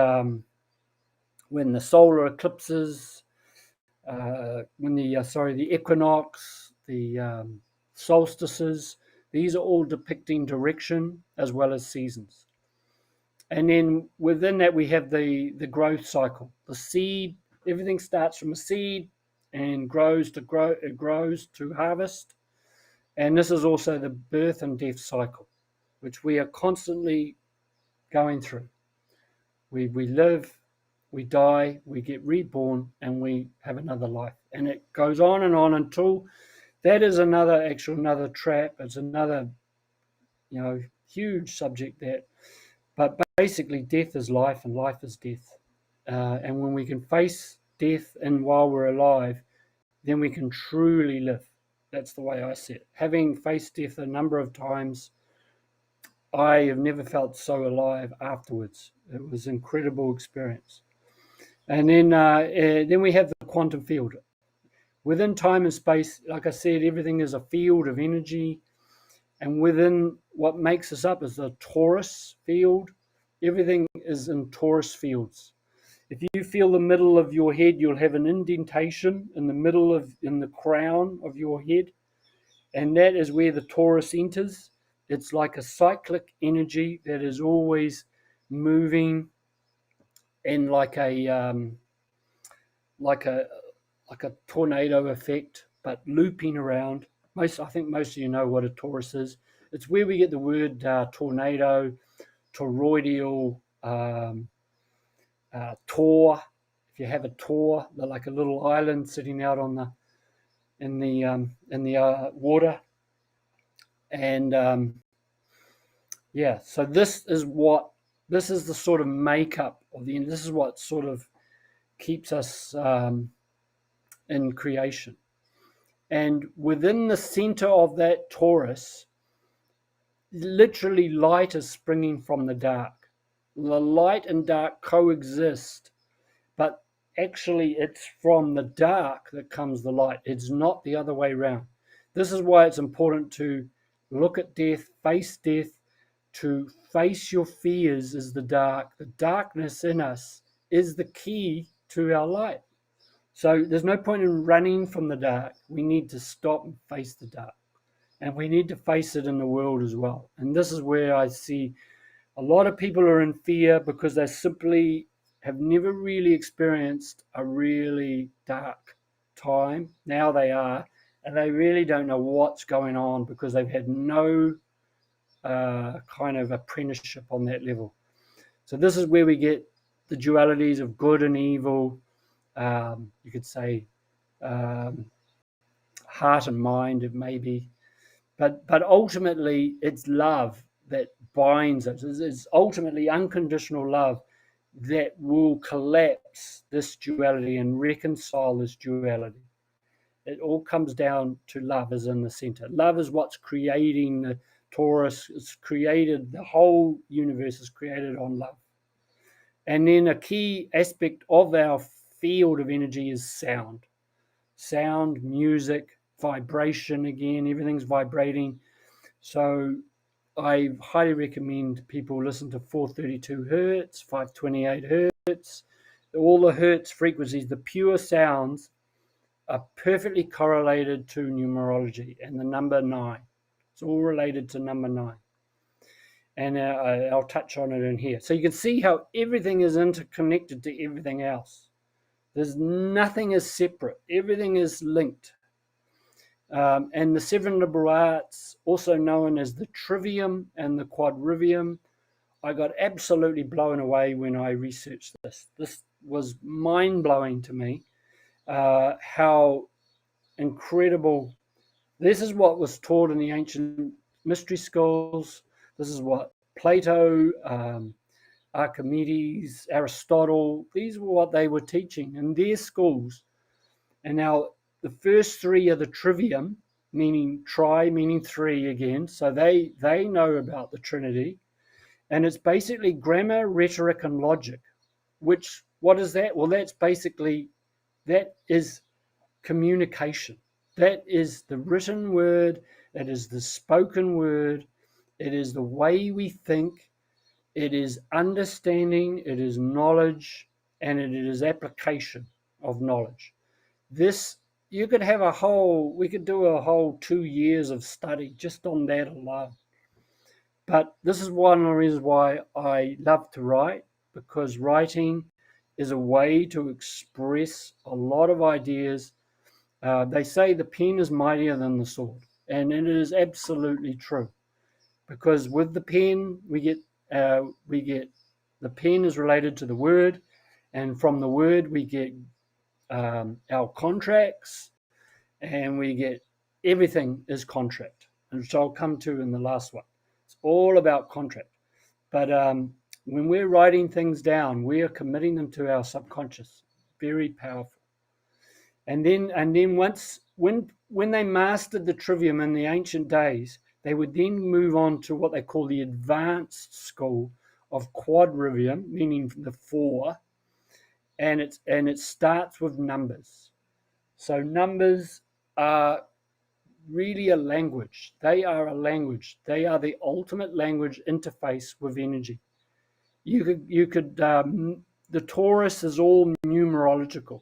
B: when the solar eclipses, when the equinox, the solstices. These are all depicting direction as well as seasons. And then within that, we have the growth cycle. The seed, everything starts from a seed and grows to harvest. And this is also the birth and death cycle, which we are constantly going through. We live, we die, we get reborn, and we have another life. And it goes on and on until that is another trap. It's another, huge subject but basically death is life and life is death. And when we can face death and while we're alive, then we can truly live. That's the way I see it. Having faced death a number of times, I have never felt so alive afterwards. It was an incredible experience. And then we have the quantum field. Within time and space, like I said, everything is a field of energy. And within what makes us up is the torus field. Everything is in torus fields. If you feel the middle of your head, you'll have an indentation in the crown of your head. And that is where the torus enters. It's like a cyclic energy that is always moving and like a like a tornado effect, but looping around. I think most of you know what a torus is. It's where we get the word tornado, toroidal, tor. If you have a tor, they're like a little island sitting out on the in the water, and yeah. So this is the sort of makeup of the. This is what sort of keeps us in creation. And within the center of that torus, literally light is springing from the dark. The light and dark coexist, but actually it's from the dark that comes the light. It's not the other way around. This is why it's important to look at death, to face your fears is the dark. The darkness in us is the key to our light. So there's no point in running from the dark. We need to stop and face the dark. And we need to face it in the world as well. And this is where I see a lot of people are in fear because they simply have never really experienced a really dark time. Now they are, and they really don't know what's going on because they've had no kind of apprenticeship on that level. So this is where we get the dualities of good and evil. You could say heart and mind, it may be. But ultimately, it's love that binds us. It's ultimately unconditional love that will collapse this duality and reconcile this duality. It all comes down to love is in the center. Love is what's creating the torus. It's created, the whole universe is created on love. And then a key aspect of our field of energy is sound. Sound, music, vibration again, everything's vibrating. So I highly recommend people listen to 432 hertz, 528 hertz. All the hertz frequencies, the pure sounds, are perfectly correlated to numerology and the number 9. It's all related to number 9. And I'll touch on it in here. So you can see how everything is interconnected to everything else. There's nothing is separate. Everything is linked. And the 7 liberal arts, also known as the trivium and the quadrivium, I got absolutely blown away when I researched this. This was mind-blowing to me, how incredible. This is what was taught in the ancient mystery schools. This is what Plato, Archimedes, Aristotle, these were what they were teaching in their schools. And now the first 3 are the trivium, meaning tri, meaning 3 again. So they know about the trinity. And it's basically grammar, rhetoric, and logic. Which, what is that? Well, that is communication. That is the written word. That is the spoken word. It is the way we think. It is understanding. It is knowledge. And it is application of knowledge. This, you could have we could do a whole 2 years of study just on that alone. But this is one of the reasons why I love to write, because writing is a way to express a lot of ideas. They say the pen is mightier than the sword, and it is absolutely true. Because with the pen, we get the pen is related to the word, and from the word we get our contracts, and we get everything is contract, which I'll come to in the last one. It's all about contract. But when we're writing things down, we are committing them to our subconscious. Very powerful. And then once when they mastered the trivium in the ancient days, they would then move on to what they call the advanced school of quadrivium, meaning the 4, and it starts with numbers. So numbers are really a language. They are a language. They are the ultimate language interface with energy. You could the torus is all numerological.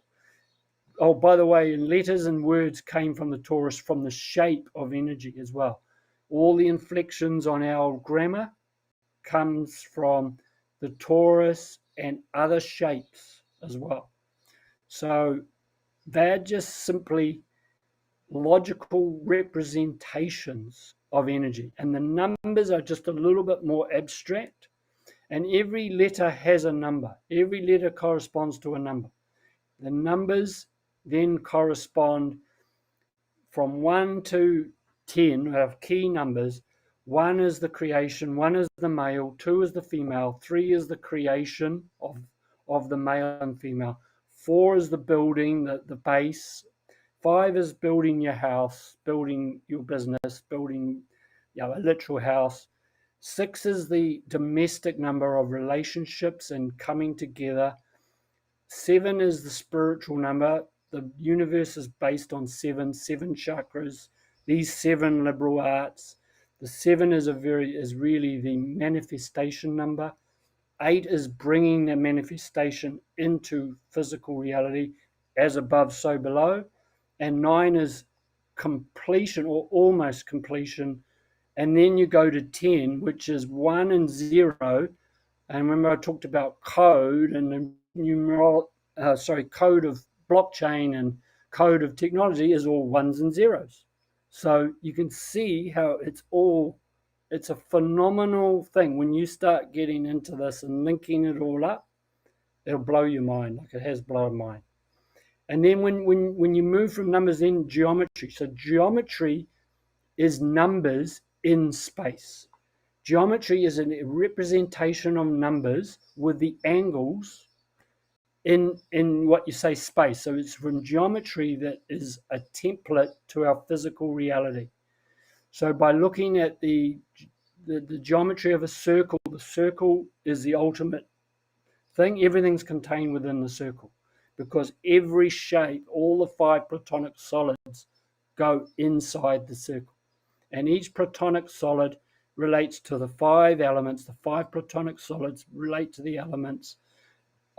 B: Oh, by the way, letters and words came from the torus, from the shape of energy as well. All the inflections on our grammar comes from the torus and other shapes as well. So they're just simply logical representations of energy. And the numbers are just a little bit more abstract. And every letter has a number. Every letter corresponds to a number. The numbers then correspond from 1 to 10. We have key numbers. 1 is the creation, 1 is the male, 2 is the female, 3 is the creation of the male and female, 4 is the building, the base, 5 is building your house, building your business, building a literal house. 6 is the domestic number of relationships and coming together. 7 is the spiritual number. The universe is based on seven chakras, these 7 liberal arts. The 7 is really the manifestation number. 8 is bringing the manifestation into physical reality, as above, so below. And 9 is completion or almost completion. And then you go to 10, which is 1 and 0. And remember, I talked about code and the code of blockchain and code of technology is all ones and zeros. So you can see how it's a phenomenal thing. When you start getting into this and linking it all up, it'll blow your mind, like it has blown mine. And then when you move from numbers in geometry, so geometry is numbers in space. Geometry is a representation of numbers with the angles in what you say space. So it's from geometry that is a template to our physical reality. So by looking at the geometry of a circle, the circle is the ultimate thing. Everything's contained within the circle because every shape, all the 5 platonic solids go inside the circle. And each platonic solid relates to the 5 elements. The 5 platonic solids relate to the elements.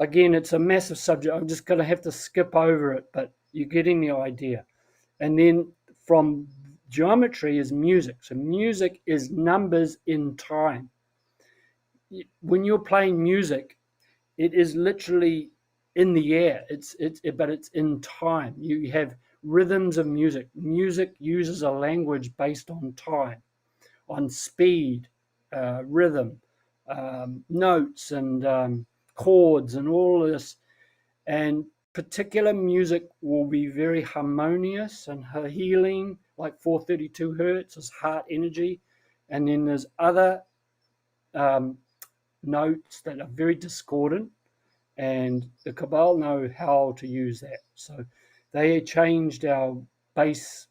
B: Again, it's a massive subject. I'm just going to have to skip over it, but you're getting the idea. And then from geometry is music. So music is numbers in time. When you're playing music, it is literally in the air. But it's in time. You have rhythms of music. Music uses a language based on time, on speed, rhythm, notes, and chords, and all of this. And particular music will be very harmonious and healing, like 432 hertz is heart energy. And then there's other notes that are very discordant, and the Cabal know how to use that. So they changed our base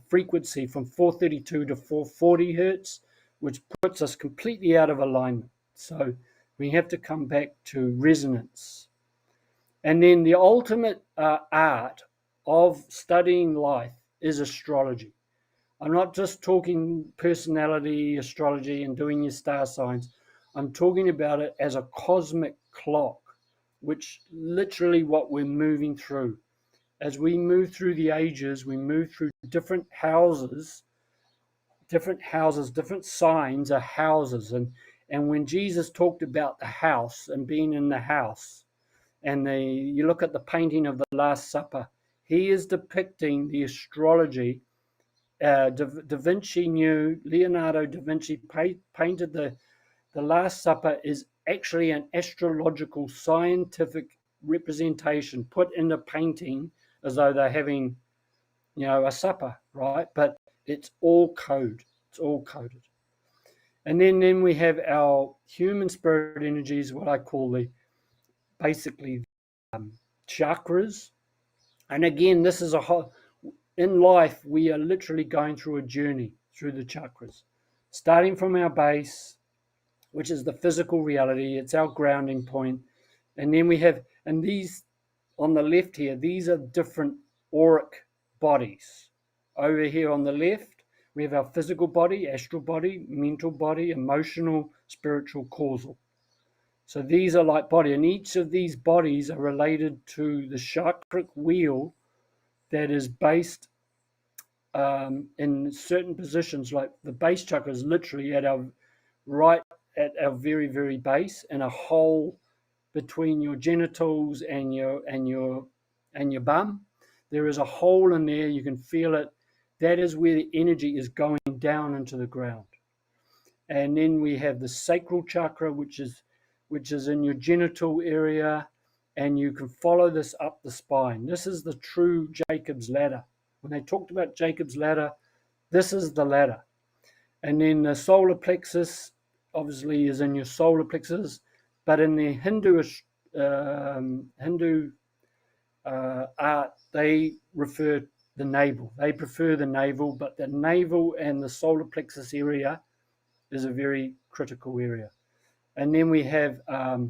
B: frequency from 432 to 440 hertz, which puts us completely out of alignment. So we have to come back to resonance. And then the ultimate art of studying life is astrology. I'm not just talking personality astrology and doing your star signs. I'm talking about it as a cosmic clock, which literally what we're moving through. As we move through the ages, we move through different houses, different signs are houses. And when Jesus talked about the house and being in the house, and you look at the painting of the Last Supper, he is depicting the astrology. Da Vinci knew, Leonardo da Vinci painted the Last Supper is actually an astrological scientific representation put in a painting as though they're having, a supper, right? But it's all code. It's all coded. And then we have our human spirit energies, what I call basically chakras. And again, this is in life, we are literally going through a journey through the chakras, starting from our base, which is the physical reality. It's our grounding point. And then we have, and these on the left here, these are different auric bodies. Over here on the left, we have our physical body, astral body, mental body, emotional, spiritual, causal. So these are like body, and each of these bodies are related to the chakric wheel that is based in certain positions. Like the base chakra is literally at our very, very base, and a hole between your genitals and your bum. There is a hole in there. You can feel it. That is where the energy is going down into the ground. And then we have the sacral chakra, which is in your genital area, and you can follow this up the spine. This is the true Jacob's ladder. When they talked about Jacob's ladder, this is the ladder. And then the solar plexus obviously is in your solar plexus, but in the Hindu art, they refer the navel. They prefer the navel, but the navel and the solar plexus area is a very critical area. And then we have our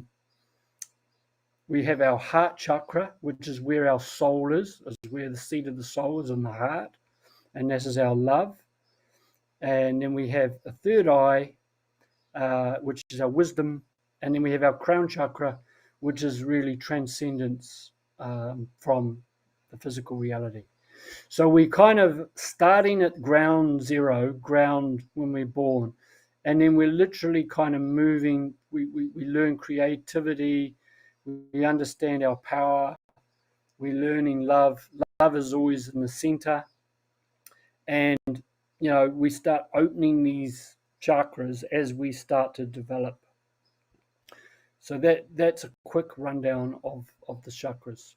B: heart chakra, which is where our soul is where the seat of the soul is in the heart, and this is our love. And then we have a third eye, which is our wisdom, and then we have our crown chakra, which is really transcendence from the physical reality. So we're kind of starting at ground zero, ground when we're born, and then we're literally kind of moving. We learn creativity, we understand our power, we're learning love. Love is always in the center, and we start opening these chakras as we start to develop. So that's a quick rundown of the chakras.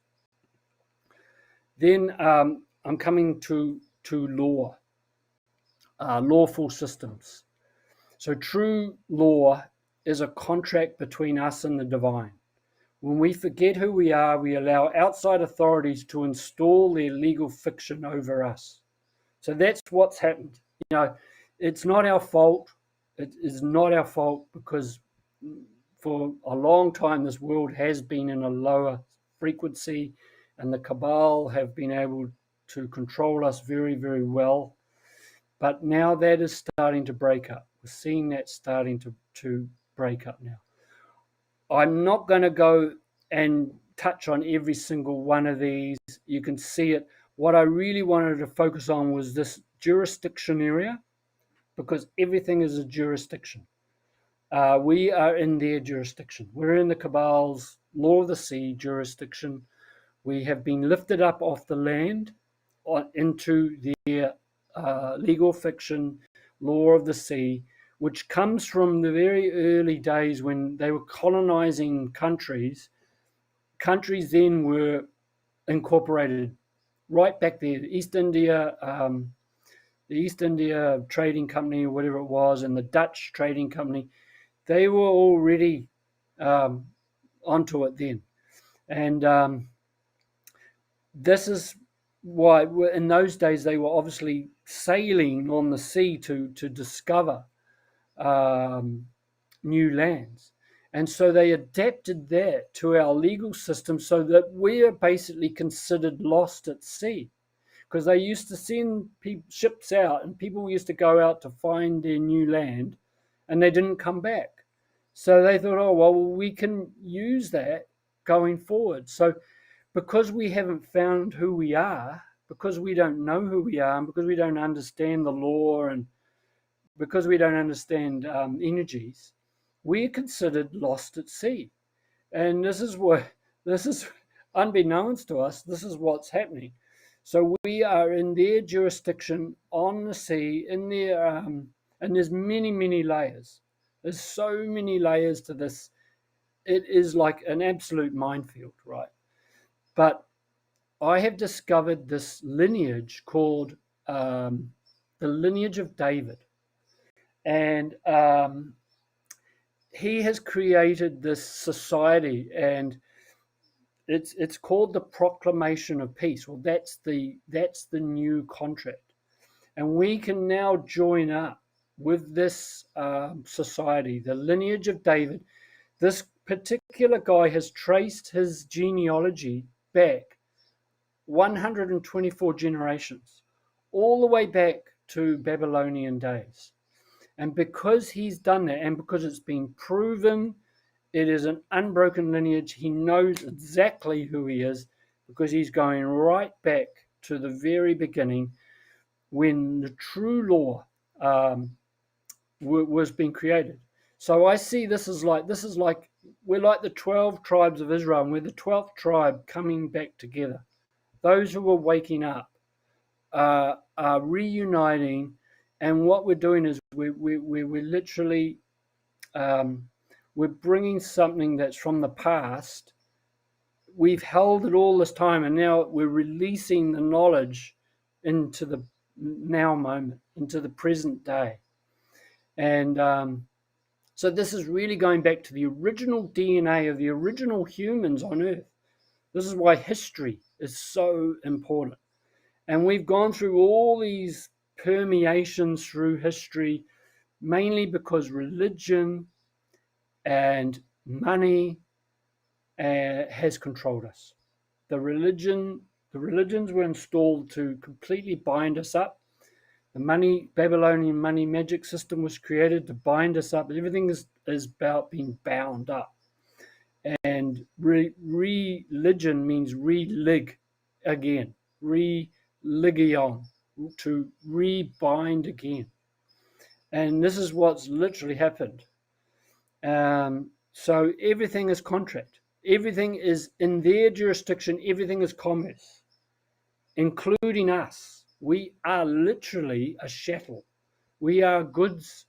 B: Then I'm coming to law, lawful systems. So true law is a contract between us and the divine. When we forget who we are, we allow outside authorities to install their legal fiction over us. So that's what's happened. It's not our fault. It is not our fault because for a long time this world has been in a lower frequency, and the cabal have been able to control us very, very well. But now that is starting to break up. We're seeing that starting to break up now. I'm not going to go and touch on every single one of these. You can see it. What I really wanted to focus on was this jurisdiction area, because everything is a jurisdiction. We are in their jurisdiction. We're in the cabal's law of the sea jurisdiction. We have been lifted up off the land into their legal fiction, law of the sea, which comes from the very early days when they were colonizing countries. Countries then were incorporated right back there. The East India Trading Company, or whatever it was, and the Dutch Trading Company, they were already onto it then. And this is why in those days they were obviously sailing on the sea to discover new lands. And so they adapted that to our legal system so that we're basically considered lost at sea, because they used to send ships out and people used to go out to find their new land and they didn't come back. So they thought, oh, well, we can use that going forward. So because we haven't found who we are, because we don't know who we are, and because we don't understand the law, and because we don't understand energies, we're considered lost at sea. And this is unbeknownst to us, this is what's happening. So we are in their jurisdiction on the sea, in their, and there's many, many layers. There's so many layers to this. It is like an absolute minefield, right? But I have discovered this lineage called the lineage of David. And he has created this society, and it's called the Proclamation of Peace. Well, that's the new contract, and we can now join up with this society, the lineage of David. This particular guy has traced his genealogy back 124 generations, all the way back to Babylonian days. And because he's done that, and because it's been proven it is an unbroken lineage, he knows exactly who he is, because he's going right back to the very beginning when the true law was being created. So I see this is like We're like the 12 tribes of Israel, and we're the 12th tribe coming back together. Those who are waking up are reuniting, and what we're doing is we're literally we're bringing something that's from the past. We've held it all this time, and now we're releasing the knowledge into the now moment, into the present day. And so this is really going back to the original DNA of the original humans on Earth. This is why history is so important. And we've gone through all these permeations through history, mainly because religion and money has controlled us. The religions were installed to completely bind us up. The Babylonian money magic system was created to bind us up. Everything is about being bound up. And religion means re-lig again, religion, to rebind again. And this is what's literally happened. So everything is contract. Everything is in their jurisdiction. Everything is commerce, including us. We are literally a chattel. We are goods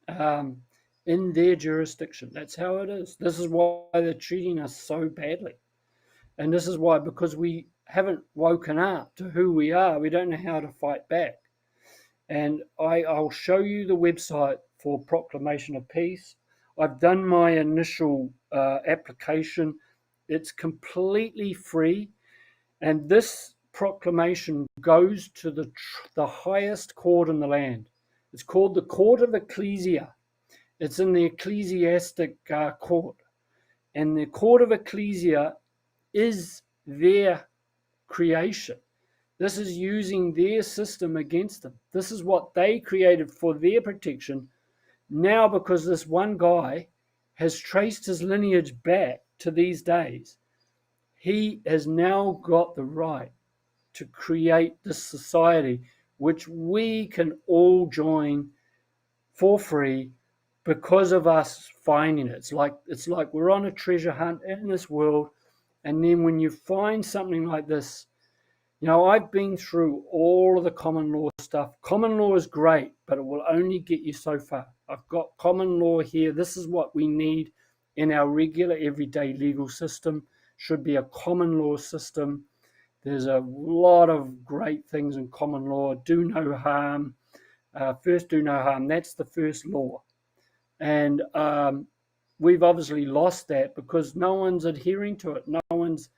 B: in their jurisdiction. That's how it is. This is why they're treating us so badly. And this is why, because we haven't woken up to who we are, we don't know how to fight back. And I'll show you the website for Proclamation of Peace. I've done my initial application. It's completely free. And this proclamation goes to the highest court in the land. It's called the Court of Ecclesia. It's in the ecclesiastic court. And the Court of Ecclesia is their creation. This is using their system against them. This is what they created for their protection. Now, because this one guy has traced his lineage back to these days, he has now got the right to create this society, which we can all join for free because of us finding it. It's like we're on a treasure hunt in this world, and then when you find something like this, I've been through all of the common law stuff. Common law is great, but it will only get you so far. I've got common law here. This is what we need in our regular everyday legal system. Should be a common law system. There's a lot of great things in common law. Do no harm. First, do no harm. That's the first law. And we've obviously lost that because no one's adhering to it. No one's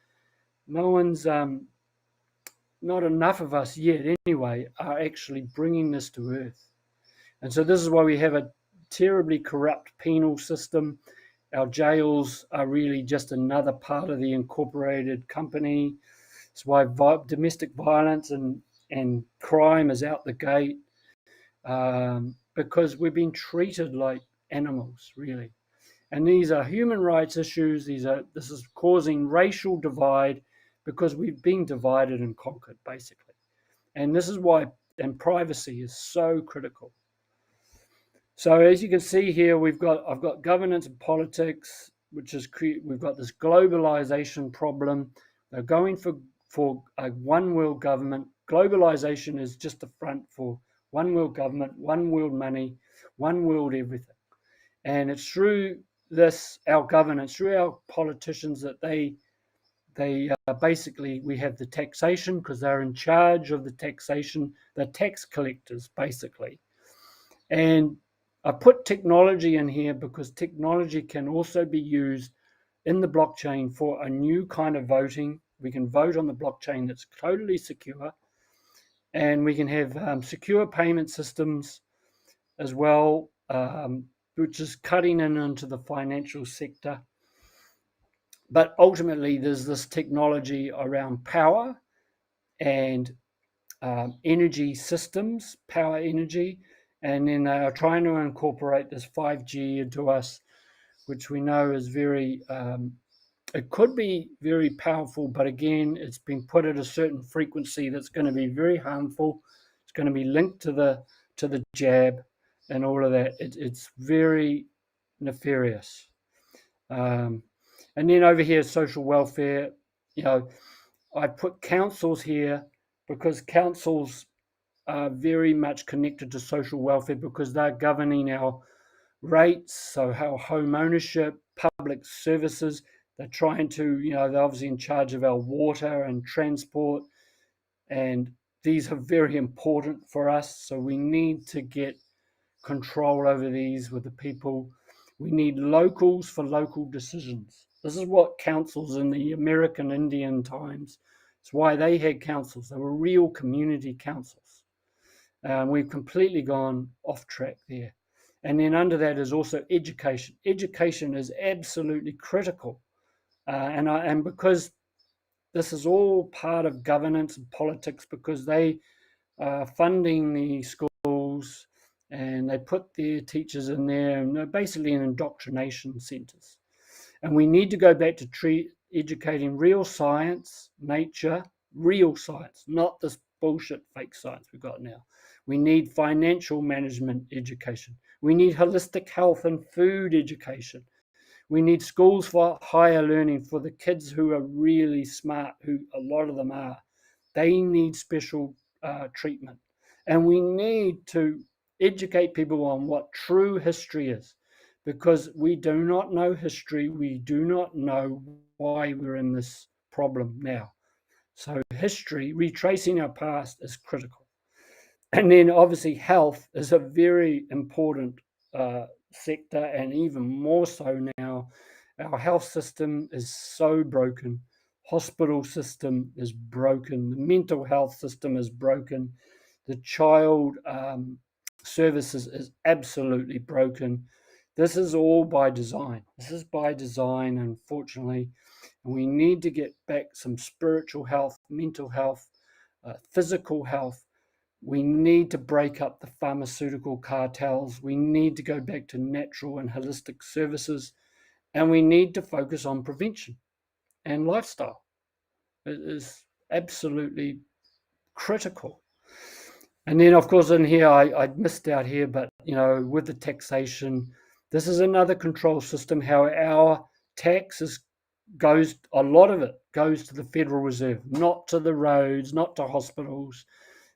B: not enough of us yet anyway are actually bringing this to earth. And so this is why we have a terribly corrupt penal system. Our jails are really just another part of the incorporated company. It's why domestic violence and crime is out the gate, because we've been treated like animals, really. And these are human rights issues. This is causing racial divide because we've been divided and conquered, basically. And this is why, and privacy is so critical. So as you can see here, I've got governance and politics, which is we've got this globalization problem. They're going for a one world government. Globalization is just a front for one world government, one world money, one world everything. And it's through our governance, through our politicians, that they basically, we have the taxation because they're in charge of the taxation, the tax collectors, basically. And I put technology in here because technology can also be used in the blockchain for a new kind of voting. We can vote on the blockchain that's totally secure, and we can have secure payment systems as well, which is cutting into the financial sector. But ultimately, there's this technology around power and energy systems, power energy, and then they are trying to incorporate this 5G into us, which we know is it could be very powerful, but again, it's been put at a certain frequency that's going to be very harmful. It's going to be linked to the jab and all of that. It's very nefarious. And then over here, social welfare. I put councils here because councils are very much connected to social welfare because they're governing our rates, so our home ownership, public services. They're trying to, they're obviously in charge of our water and transport, and these are very important for us. So we need to get control over these with the people. We need locals for local decisions. This is what councils in the American Indian times, it's why they had councils. They were real community councils. We've completely gone off track there. And then under that is also education. Education is absolutely critical. And because this is all part of governance and politics, because they are funding the schools and they put their teachers in there, and they're basically in indoctrination centers. And we need to go back to educating real science, nature, real science, not this bullshit fake science we've got now. We need financial management education. We need holistic health and food education. We need schools for higher learning for the kids who are really smart, who a lot of them are. They need special treatment. And we need to educate people on what true history is, because we do not know history. We do not know why we're in this problem now. So history, retracing our past, is critical. And then obviously health is a very important sector, and even more so now. Our health system is so broken. Hospital system is broken. The mental health system is broken. The child services is absolutely broken. This is all by design. This is by design, unfortunately. And we need to get back some spiritual health, mental health, physical health. We need to break up the pharmaceutical cartels. We need to go back to natural and holistic services. And we need to focus on prevention and lifestyle. It is absolutely critical. And then, of course, in here, I missed out here, but, with the taxation, this is another control system, how our taxes goes, a lot of it goes to the Federal Reserve, not to the roads, not to hospitals.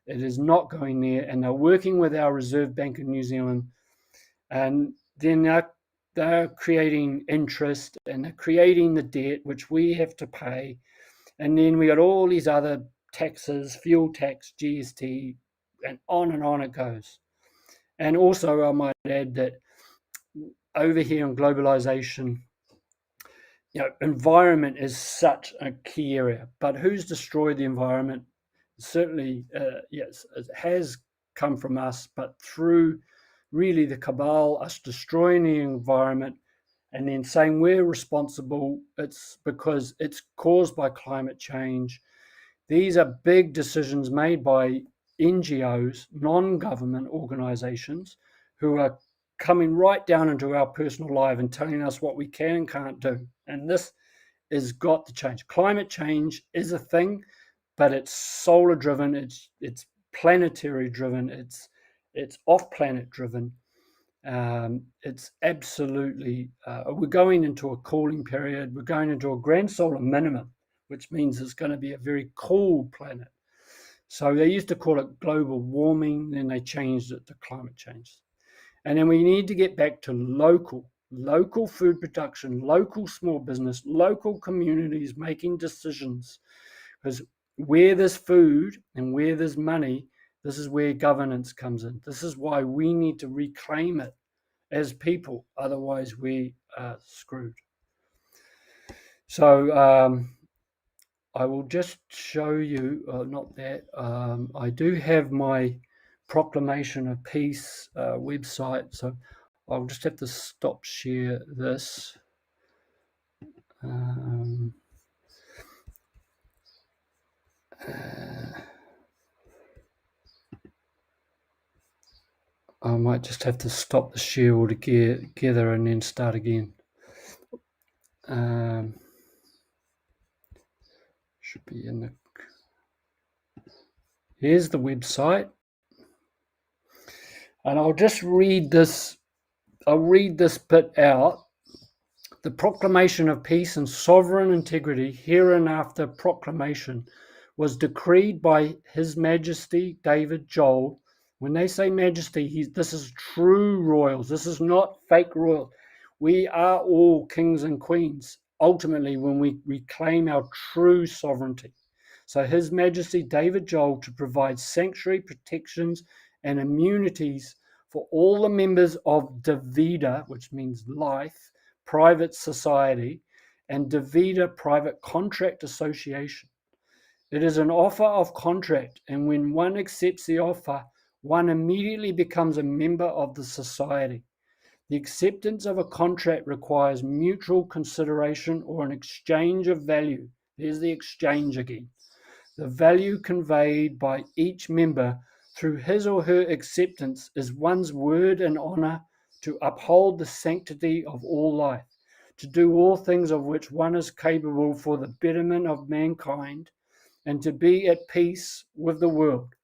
B: It is not going there. And they're working with our Reserve Bank in New Zealand. And then they're creating interest, and they're creating the debt, which we have to pay. And then we got all these other taxes, fuel tax, GST, and on it goes. And also, I might add that over here in globalization, environment is such a key area. But who's destroyed the environment? Certainly, yes, it has come from us, but through really the cabal, us destroying the environment and then saying we're responsible. It's because it's caused by climate change. These are big decisions made by NGOs, non-government organizations, who are coming right down into our personal life and telling us what we can and can't do. And this has got to change. Climate change is a thing, but it's solar driven, it's planetary driven, it's off planet driven. It's absolutely, we're going into a cooling period. We're going into a grand solar minimum, which means it's going to be a very cool planet. So they used to call it global warming, then they changed it to climate change. And then we need to get back to local food production, local small business, local communities making decisions. Because where there's food and where there's money, this is where governance comes in. This is why we need to reclaim it as people. Otherwise, we are screwed. So I will just show you, not that, I do have my Proclamation of Peace website. So I'll just have to stop share this. I might just have to stop the share altogether and then start again. Should be in the... Here's the website. And I'll just read this. I'll read this bit out. The proclamation of peace and sovereign integrity hereinafter proclamation was decreed by His Majesty David Joel. When they say majesty, this is true royals. This is not fake royals. We are all kings and queens, ultimately, when we reclaim our true sovereignty. So His Majesty David Joel to provide sanctuary protections and immunities for all the members of Davida, which means life, private society, and Davida Private Contract Association. It is an offer of contract, and when one accepts the offer, one immediately becomes a member of the society. The acceptance of a contract requires mutual consideration or an exchange of value. There's the exchange again. The value conveyed by each member through his or her acceptance is one's word and honor to uphold the sanctity of all life, to do all things of which one is capable for the betterment of mankind, and to be at peace with the world.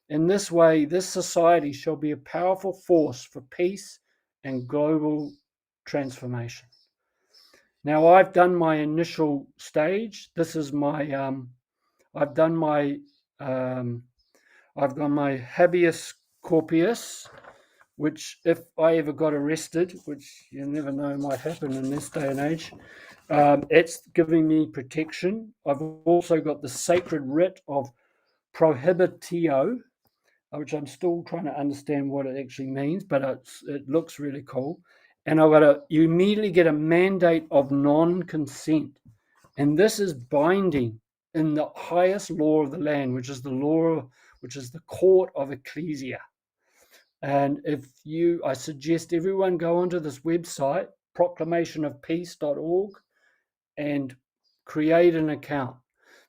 B: In this way, this society shall be a powerful force for peace and global transformation. Now, I've done my initial stage. This is my I've done my I've got my habeas corpus, which if I ever got arrested, which you never know might happen in this day and age, it's giving me protection. I've also got the sacred writ of prohibitio, which I'm still trying to understand what it actually means, but it looks really cool. And you immediately get a mandate of non-consent. And this is binding in the highest law of the land, which is the court of ecclesia. And I suggest everyone go onto this website, proclamationofpeace.org, and create an account,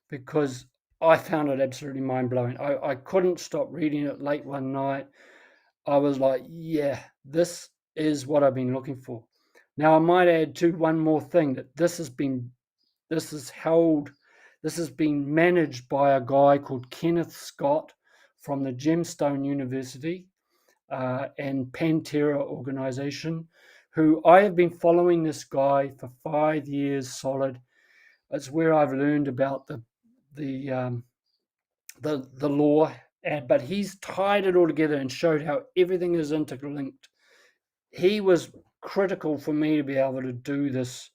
B: because I found it absolutely mind-blowing. I couldn't stop reading it late one night. I was like, yeah, this is what I've been looking for. Now, I might add to one more thing, that this has been managed by a guy called Kenneth Scott from the Gemstone University and Pantera organization, who I have been following this guy for 5 years solid. It's where I've learned about the law, but he's tied it all together and showed how everything is interlinked. He was critical for me to be able to do this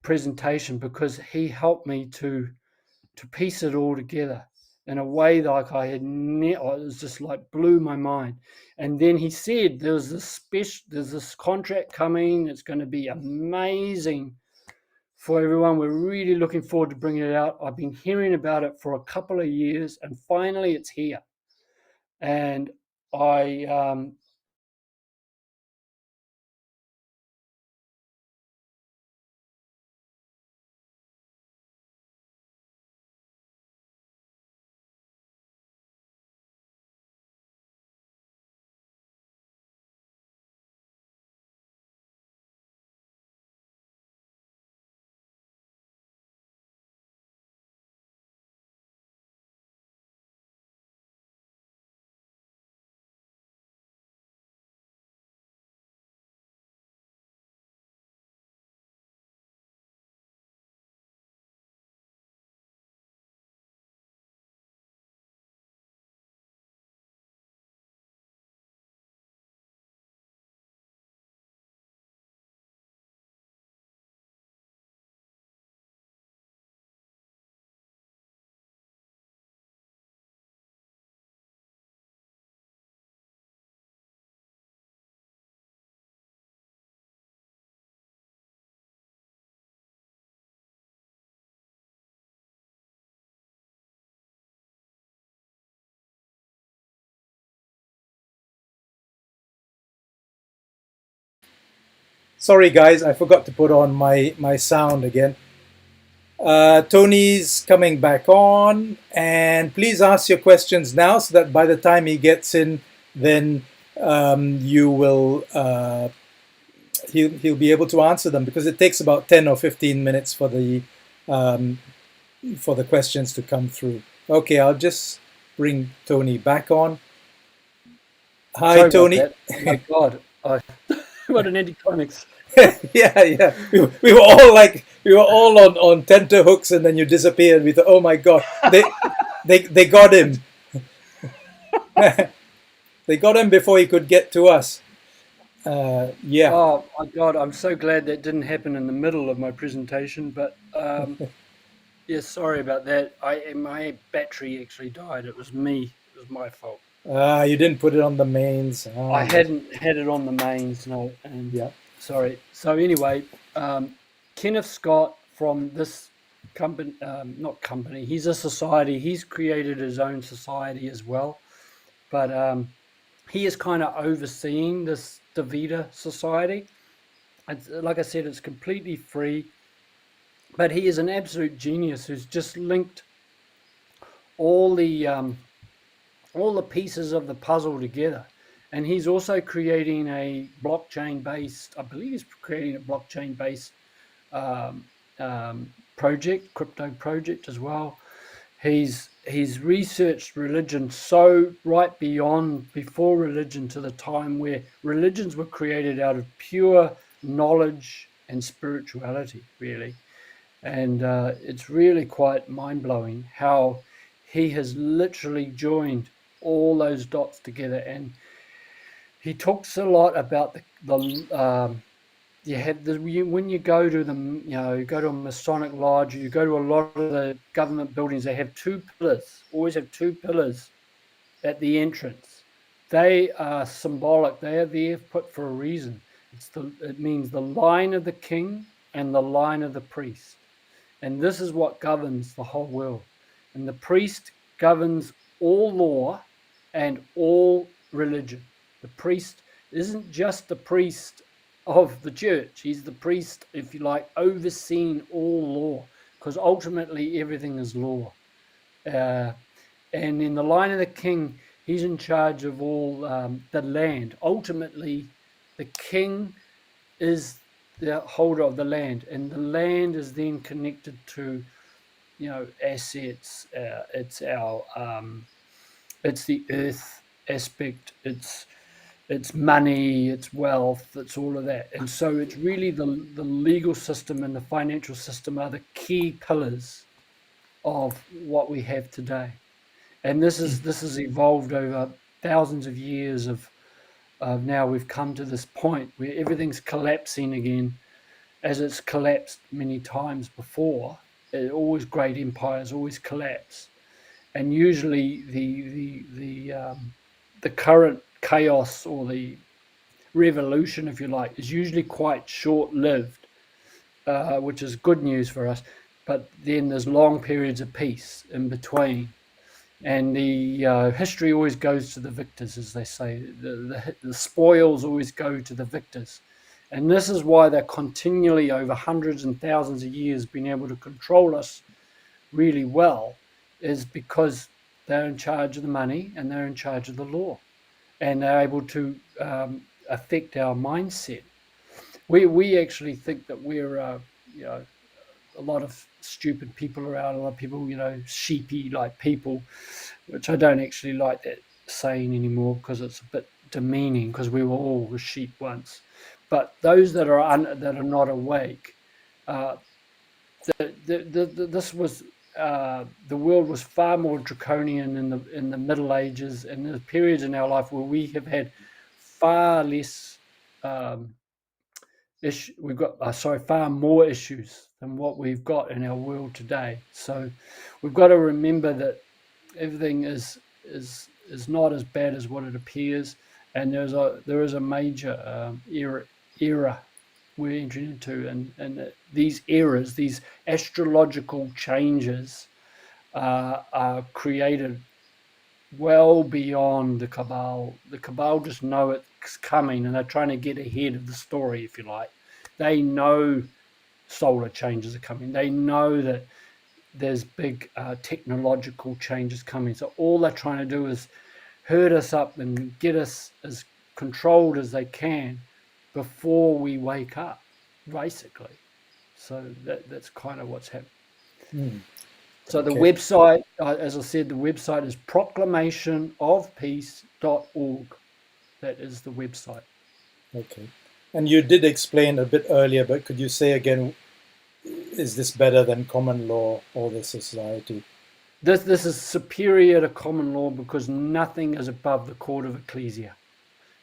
B: presentation, because he helped me to piece it all together in a way like I had it was just like blew my mind. And then he said there's this contract coming. It's going to be amazing for everyone. We're really looking forward to bringing it out. I've been hearing about it for a couple of years, and finally it's here. And I
A: Sorry, guys, I forgot to put on my sound again. Tony's coming back on, and please ask your questions now, so that by the time he gets in, then you will he'll be able to answer them, because it takes about 10 or 15 minutes for the questions to come through. Okay, I'll just bring Tony back on. Hi,
B: sorry
A: Tony.
B: about that. Oh my God, what an anticlimax.
A: Yeah, yeah. We were all on tenterhooks, and then you disappeared. We thought, oh my god, they got him. They got him before he could get to us. Yeah.
B: Oh my God, I'm so glad that didn't happen in the middle of my presentation. But yeah, sorry about that. My battery actually died. It was me. It was my fault.
A: You didn't put it on the mains. Ah,
B: I
A: yes.
B: hadn't had it on the mains, no, and
A: Yeah.
B: sorry. So anyway, Kenneth Scott from this company, not company, he's a society. He's created his own society as well, but he is kind of overseeing this Davida society. It's, like I said, it's completely free, but he is an absolute genius who's just linked all the um, all the pieces of the puzzle together. And he's also creating a blockchain based, I believe he's creating a blockchain based um, project, crypto project as well. He's researched religion so right beyond before religion to the time where religions were created out of pure knowledge and spirituality, really. And it's really quite mind blowing how he has literally joined all those dots together. And he talks a lot about the you have when you go to you go to a Masonic lodge, you go to a lot of the government buildings, they have two pillars, always have two pillars at the entrance. They are symbolic. They are there put for a reason. It means the line of the king and the line of the priest. And this is what governs the whole world. And the priest governs all law and all religion. The priest isn't just the priest of the church, he's the priest, if you like, overseeing all law, because ultimately everything is law. Uh, and in the line of the king, he's in charge of all the land. Ultimately, the king is the holder of the land, and the land is then connected to assets. It's the earth aspect. It's money. It's wealth. It's all of that. And so it's really the legal system and the financial system are the key pillars of what we have today. And this has evolved over thousands of years of now we've come to this point where everything's collapsing again, as it's collapsed many times before. Always great empires always collapse, and usually the current chaos or the revolution, if you like, is usually quite short-lived, which is good news for us. But then there's long periods of peace in between, and the history always goes to the victors, as they say. The spoils always go to the victors. And this is why they're continually, over hundreds and thousands of years, been able to control us really well, is because they're in charge of the money and they're in charge of the law. And they're able to affect our mindset. We actually think that we're, a lot of stupid people around, a lot of people, sheepy like people, which I don't actually like that saying anymore because it's a bit demeaning, because we were all sheep once. But those that are not awake, uh, this was the world was far more draconian in the Middle Ages, and there's periods in our life where we have had far less um, we've got far more issues than what we've got in our world today. So we've got to remember that everything is not as bad as what it appears, and there is a major era we're entering into, and these eras, these astrological changes, are created well beyond the cabal. The cabal just know it's coming, and they're trying to get ahead of the story, if you like. They know solar changes are coming. They know that there's big technological changes coming. So all they're trying to do is herd us up and get us as controlled as they can before we wake up, basically. So that's kind of what's happening.
A: Hmm.
B: So the
A: Okay.
B: website, as I said, the website is proclamationofpeace.org. That is the website.
A: Okay. And you did explain a bit earlier, but could you say again, is this better than common law or the society?
B: This is superior to common law because nothing is above the court of ecclesia.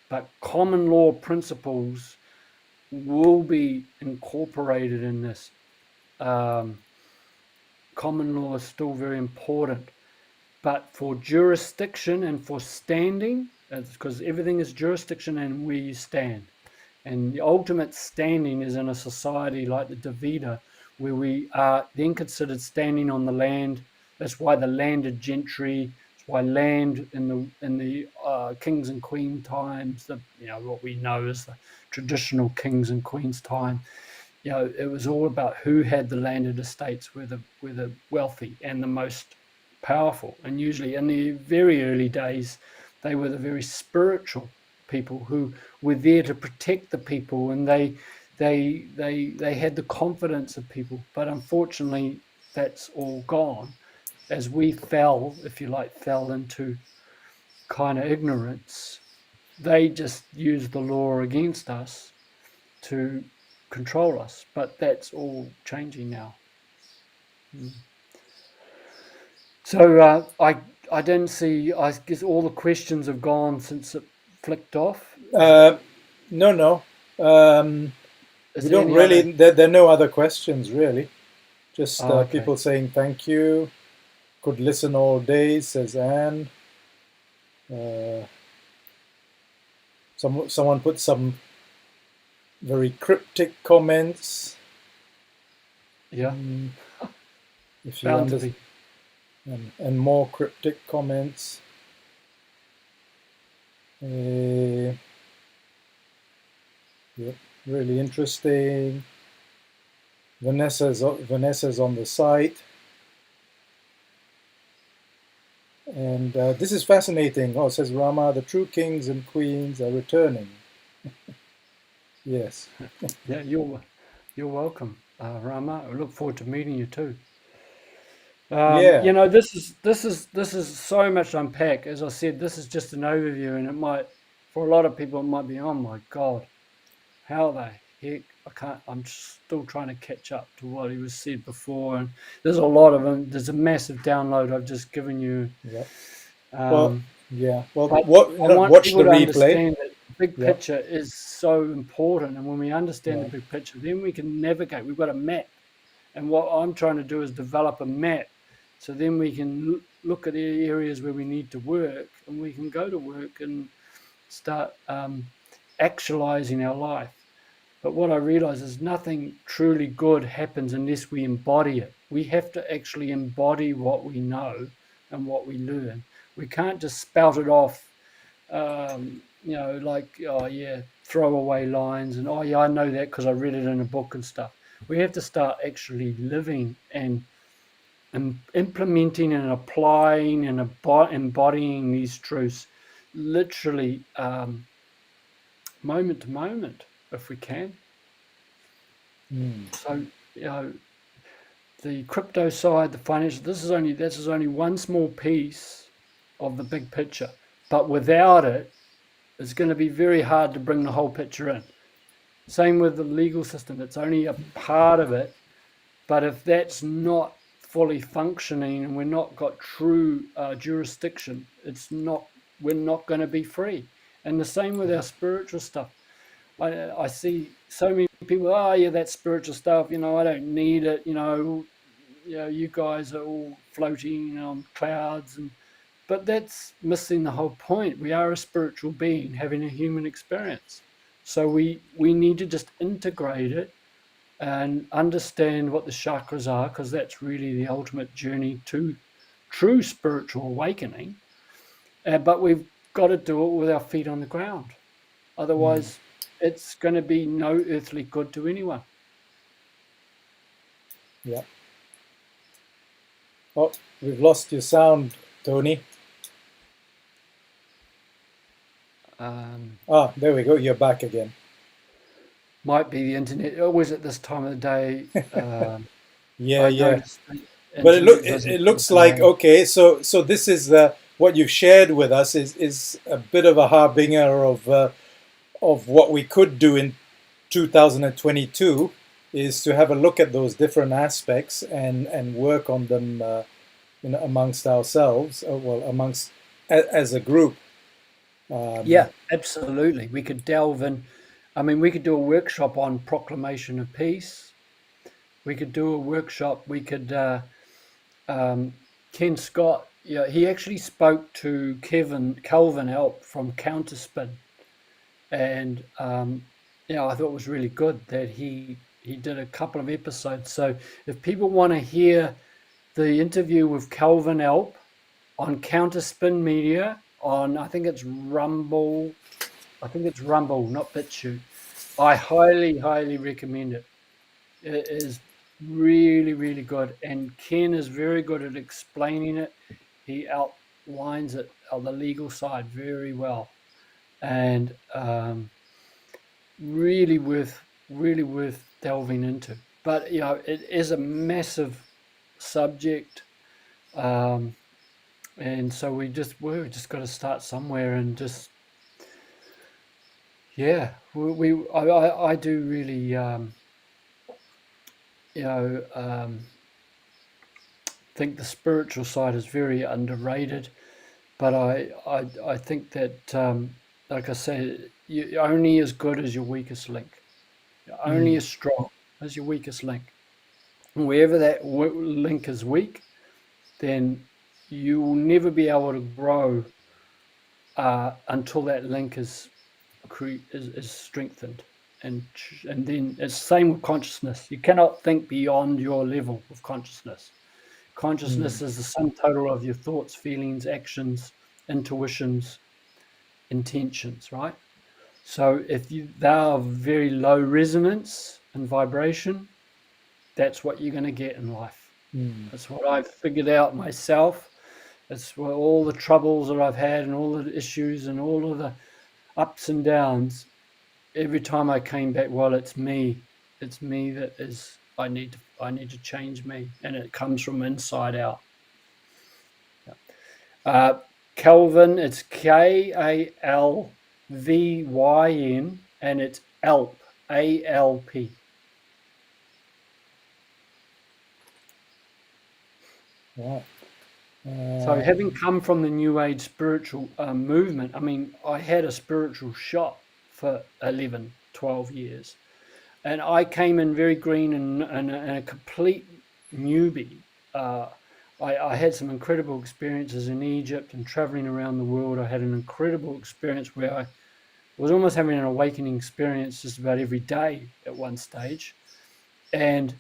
B: But common law principles will be incorporated in this. Common law is still very important. But for jurisdiction and for standing, because everything is jurisdiction and where you stand. And the ultimate standing is in a society like the Davida, where we are then considered standing on the land. That's why the landed gentry. That's why land in the kings and queen times, what we know as the traditional kings and queens time. It was all about who had the landed estates were the wealthy and the most powerful. And usually in the very early days, they were the very spiritual people who were there to protect the people, and they had the confidence of people. But unfortunately, that's all gone as we fell into kind of ignorance. They just used the law against us to control us, but that's all changing now. So I didn't see. I guess all the questions have gone since it flicked off.
A: No. We don't really. There are no other questions really. Just
B: okay.
A: People saying thank you. Could listen all day, says Anne. Someone put some very cryptic comments.
B: Yeah.
A: If you understand. And more cryptic comments. Yep, really interesting. Vanessa's on the site. And this is fascinating. Oh, it says Rama, the true kings and queens are returning. Yes.
B: Yeah, you're welcome, Rama. I look forward to meeting you too.
A: Yeah.
B: This is so much to unpack. As I said, this is just an overview, and it might, for a lot of people, it might be, oh my God, how the heck? I'm still trying to catch up to what he was said before, and there's a lot of them. There's a massive download I've just given you.
A: Yeah. Yeah. Well,
B: watch
A: the replay.
B: Understand that the big picture is so important, and when we understand the big picture, then we can navigate. We've got a map, and what I'm trying to do is develop a map, so then we can look at the areas where we need to work, and we can go to work and start actualizing our life. But what I realize is nothing truly good happens unless we embody it. We have to actually embody what we know and what we learn. We can't just spout it off, throwaway lines and, oh yeah, I know that because I read it in a book and stuff. We have to start actually living and implementing and applying and embodying these truths literally moment to moment, if we can. So, the crypto side, the financial, this is only one small piece of the big picture. But without it, it's going to be very hard to bring the whole picture in. Same with the legal system. It's only a part of it. But if that's not fully functioning and we're not got true jurisdiction, we're not going to be free. And the same with our spiritual stuff. I see so many people, oh yeah, that's spiritual stuff, I don't need it, you guys are all floating on clouds, but that's missing the whole point. We are a spiritual being having a human experience. So we need to just integrate it and understand what the chakras are, because that's really the ultimate journey to true spiritual awakening. But we've got to do it with our feet on the ground. Otherwise, it's going to be no earthly good to anyone.
A: Yeah. Oh, we've lost your sound, Tony. There we go. You're back again.
B: Might be the internet. Always at this time of the day.
A: Yeah. But it looks like, okay, so this is what you've shared with us is a bit of a harbinger of what we could do in 2020. And what we could do in 2020 is, as you said, we could do it with our feet on the ground. Otherwise, it's going to be no earthly good to anyone.
B: Yeah.
A: What we could do in 2022 is to have a look at those different aspects and work on them, amongst ourselves, well, amongst as a group. Um,
B: Yeah, absolutely. We could delve in. I mean, we could do a workshop on proclamation of peace. We could do a workshop. We could Ken Scott. Yeah, he actually spoke to Calvin Elp from Counterspin, and I thought it was really good that he did a couple of episodes. So if people want to hear the interview with Calvin Elp on Counterspin Media on, I think it's Rumble, not BitChute. I highly, highly recommend it. It is really, really good. And Ken is very good at explaining it. He outlines it on the legal side very well. And really worth delving into. But, it is a massive subject. Um, and so we've just got to start somewhere and just, yeah, I do really, you know, think the spiritual side is very underrated. But I think that, like I say, you're only as good as your weakest link. You're only
A: mm,
B: as strong as your weakest link. And wherever that link is weak, then you will never be able to grow until that link is strengthened. And then it's the same with consciousness. You cannot think beyond your level of consciousness.
A: mm,
B: Consciousness is the sum total of your thoughts, feelings, actions, intuitions, intentions, right? So if they are very low resonance and vibration, that's what you're going to get in life.
A: mm,
B: That's what I've figured out myself. It's what all the troubles that I've had and all the issues and all of the ups and downs. Every time I came back, well, it's me. It's me that is. I need to change me, and it comes from inside out. Yeah. Kelvin, it's Kalvyn, and it's ALP, ALP.
A: right.
B: So, having
A: Um,
B: come from the New Age spiritual movement, I mean, I had a spiritual shop for 11, 12 years. And I came in very green and a complete newbie. Uh, I had some incredible experiences in Egypt and traveling around the world. I had an incredible experience where I was almost having an awakening experience just about every day at one stage. And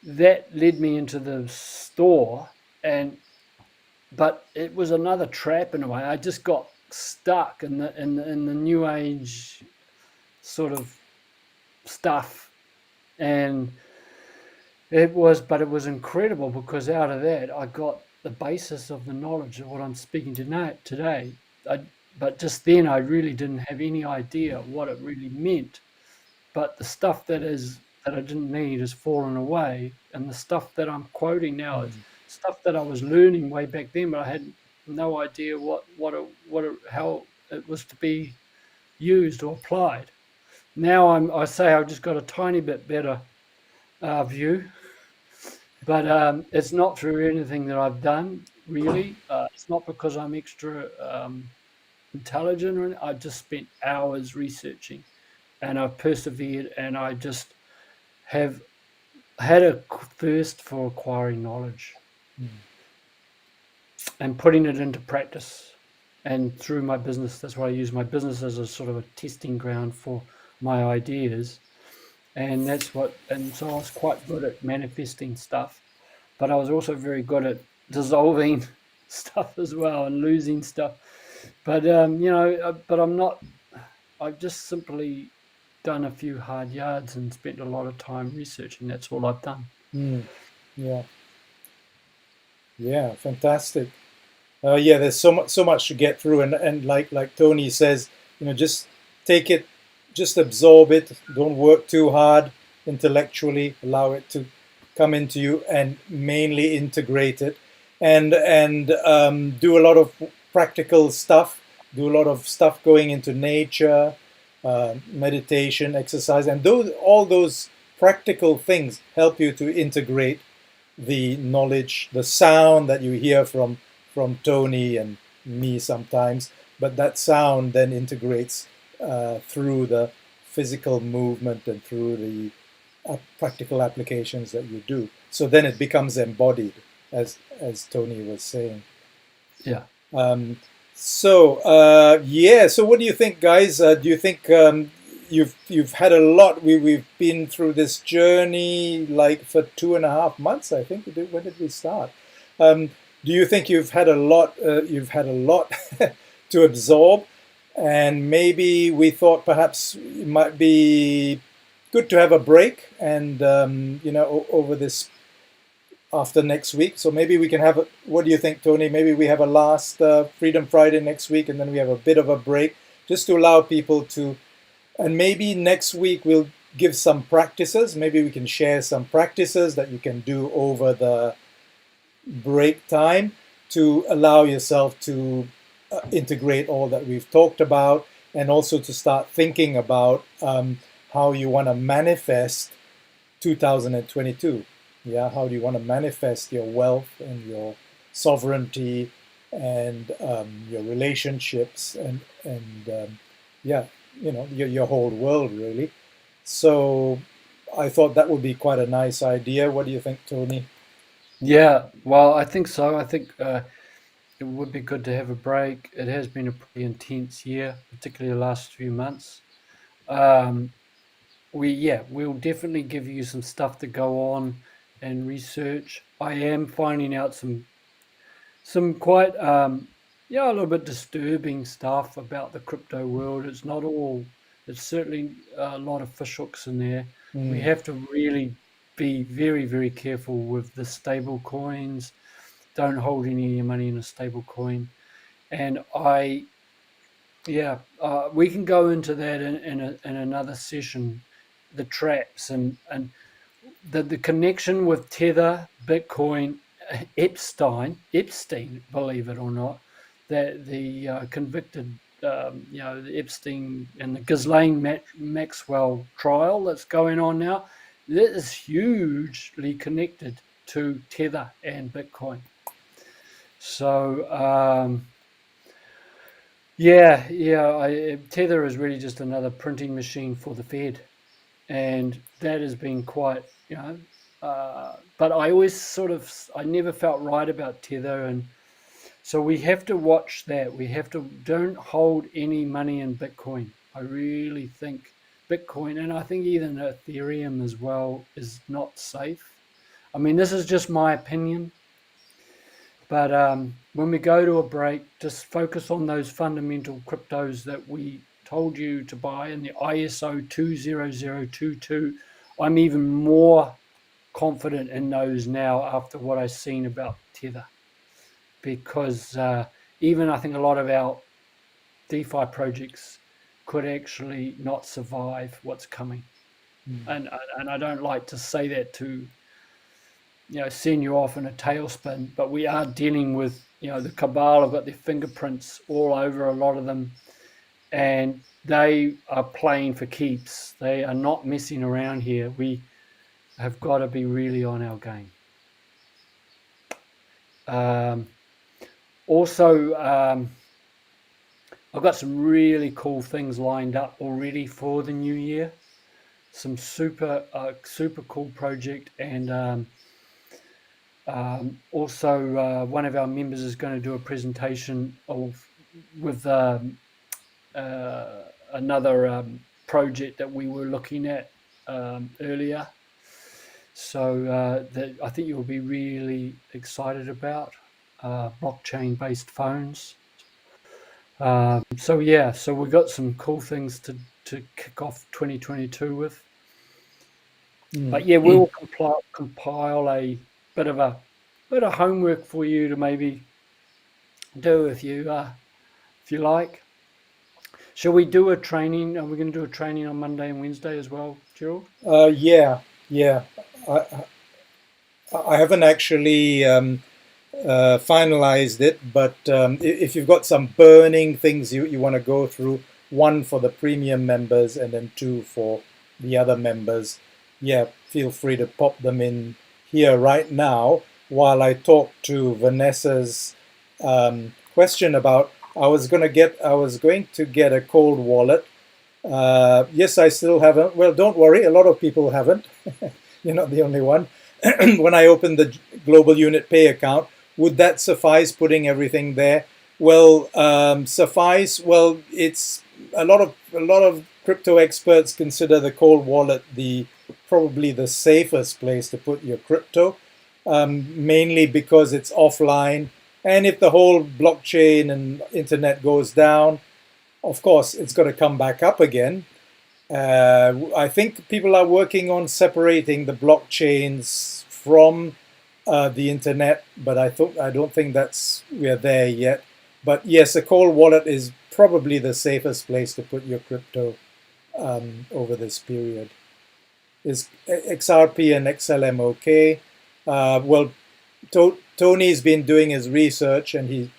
B: that led me into the store, and but it was another trap in a way. I just got stuck in the new age sort of stuff, and it was incredible because out of that I got the basis of the knowledge of what I'm speaking to today. But just then I really didn't have any idea what it really meant. But the stuff that I didn't need has fallen away, and the stuff that I'm quoting now is
A: mm,
B: stuff that I was learning way back then, but I had no idea how it was to be used or applied. Now I say I've just got a tiny bit better view, but it's not through anything that I've done really. It's not because I'm extra intelligent or anything. I just spent hours researching, and I've persevered, and I just have had a thirst for acquiring knowledge
A: mm,
B: and putting it into practice. And through my business, that's why I use my business as a sort of a testing ground for my ideas. And so I was quite good at manifesting stuff, but I was also very good at dissolving stuff as well and losing stuff. But but I'm not. I've just simply done a few hard yards and spent a lot of time researching. That's all I've done.
A: mm. Yeah, yeah, fantastic. Yeah, there's so much to get through, and like Tony says, just take it, just absorb it. Don't work too hard intellectually. Allow it to come into you, and mainly integrate it, and do a lot of practical stuff. Do a lot of stuff going into nature, meditation, exercise, and all those practical things help you to integrate the knowledge, the sound that you hear from Tony and me sometimes, but that sound then integrates through the physical movement and through the practical applications that you do. So then it becomes embodied, as Tony was saying.
B: Yeah.
A: Um, yeah. So what do you think, guys? Do you think you've had a lot? We've been through this journey like for 2.5 months, I think. When did we start? Do you think you've had a lot? You've had a lot to absorb, and maybe we thought perhaps it might be good to have a break, and over this after next week. So maybe we can have a, what do you think, Tony? Maybe we have a last Freedom Friday next week, and then we have a bit of a break just to allow people to, and maybe next week we'll give some practices. Maybe we can share some practices that you can do over the break time to allow yourself to integrate all that we've talked about, and also to start thinking about how you want to manifest 2022. Yeah, how do you want to manifest your wealth and your sovereignty and your relationships and yeah, your whole world really. So I thought that would be quite a nice idea. What do you think, Tony?
B: Yeah, well, I think so. I think it would be good to have a break. It has been a pretty intense year, particularly the last few months. Um, we'll definitely give you some stuff to go on and research. I am finding out some quite a little bit disturbing stuff about the crypto world. It's not all. It's certainly a lot of fishhooks in there. We
A: Mm,
B: have to really be very, very careful with the stable coins. Don't hold any of your money in a stable coin. And we can go into that in another session, the traps and the connection with Tether, Bitcoin, Epstein, believe it or not, that the convicted, the Epstein and the Ghislaine Maxwell trial that's going on now, that is hugely connected to Tether and Bitcoin. So, Tether is really just another printing machine for the Fed, and that has been quite, but I never felt right about Tether, and so we have to watch that. We have to don't hold any money in Bitcoin. I really think Bitcoin, and I think even Ethereum as well, is not safe. I mean, this is just my opinion, but when we go to a break, just focus on those fundamental cryptos that we told you to buy in the ISO 20022. I'm even more confident in those now after what I've seen about Tether, because even I think a lot of our DeFi projects could actually not survive what's coming.
A: mm,
B: And I don't like to say that to send you off in a tailspin, but we are dealing with the cabal have got their fingerprints all over a lot of them, and they are playing for keeps. They are not messing around here. We have got to be really on our game. Um, also, I've got some really cool things lined up already for the new year. Some super cool project, and also one of our members is going to do a presentation with another project that we were looking at earlier. So that I think you'll be really excited about blockchain-based phones. So we've got some cool things to kick off 2022 with.
A: mm.
B: But yeah, we'll compile a bit of a bit of homework for you to maybe do if you like. Shall we do a training? Are we going to do a training on Monday and Wednesday as well, Gerald?
A: Yeah, yeah. I, I haven't actually finalized it, but if you've got some burning things you want to go through, one for the premium members and then two for the other members. Yeah, feel free to pop them in here right now while I talk to Vanessa's question about I was going to get a cold wallet. Yes, I still haven't. Well, don't worry, a lot of people haven't. You're not the only one. When I opened the Global Unit Pay account, would that suffice putting everything there? Well, suffice. Well, it's a lot of crypto experts consider the cold wallet probably the safest place to put your crypto, mainly because it's offline. And if the whole blockchain and internet goes down, of course, it's got to come back up again. I think people are working on separating the blockchains from the internet, but I don't think we're there yet. But yes, a cold wallet is probably the safest place to put your crypto over this period. Is XRP and XLM okay? Well, Tony's been doing his research, and he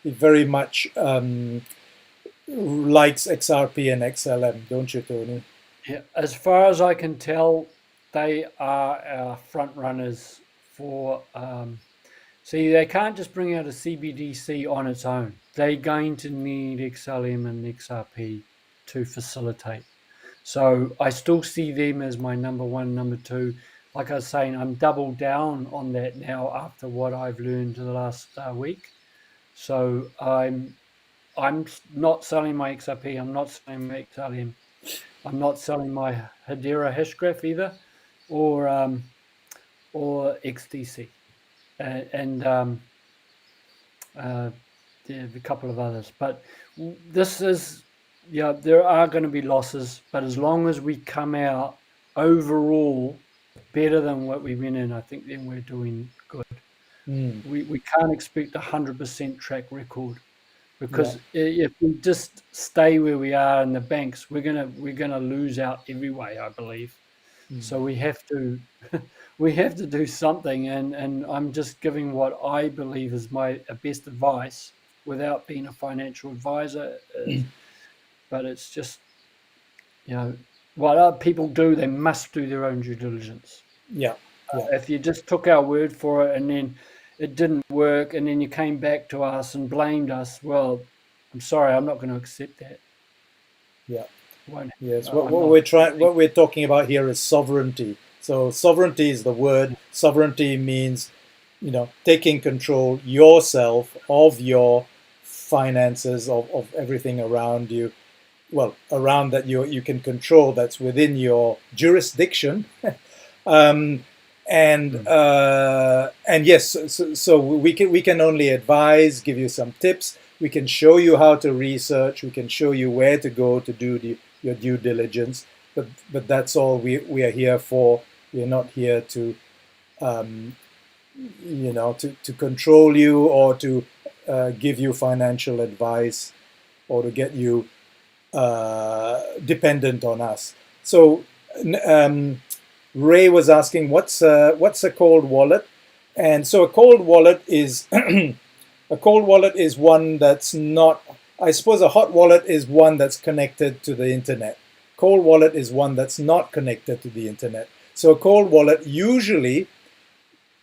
A: very much likes XRP and XLM, don't you, Tony?
B: Yeah, as far as I can tell, they are our front runners for. See, they can't just bring out a CBDC on its own. They're going to need XLM and XRP to facilitate. So I still see them as my number one, number two. Like I was saying, I'm double down on that now after what I've learned the last week. So I'm not selling my XRP. I'm not selling my XLM. I'm not selling my Hedera Hashgraph either, or XDC, and a couple of others. But this is, there are going to be losses, but as long as we come out overall better than what we went in, I think then we're doing good. We can't expect 100% track record, because if we just stay where we are in the banks, we're gonna lose out every way, I believe. So we have to we have to do something, and I'm just giving what I believe is my best advice without being a financial advisor. But it's just, what other people do, they must do their own due diligence.
A: Yeah.
B: If you just took our word for it and then it didn't work, and then you came back to us and blamed us, well, I'm sorry, I'm not going to accept that.
A: Yeah.
B: Won't.
A: Yes. What we're talking about here is sovereignty. So sovereignty is the word. Sovereignty means, taking control yourself of your finances, of everything around you. Well, around that you can control, that's within your jurisdiction. And yes, so we can only advise, give you some tips. We can show you how to research. We can show you where to go to do your due diligence. But that's all we are here for. We're not here to to control you, or to give you financial advice, or to get you dependent on us. So Ray was asking, what's a cold wallet? And so a cold wallet is one that's not. I suppose a hot wallet is one that's connected to the internet. Cold wallet is one that's not connected to the internet. So a cold wallet usually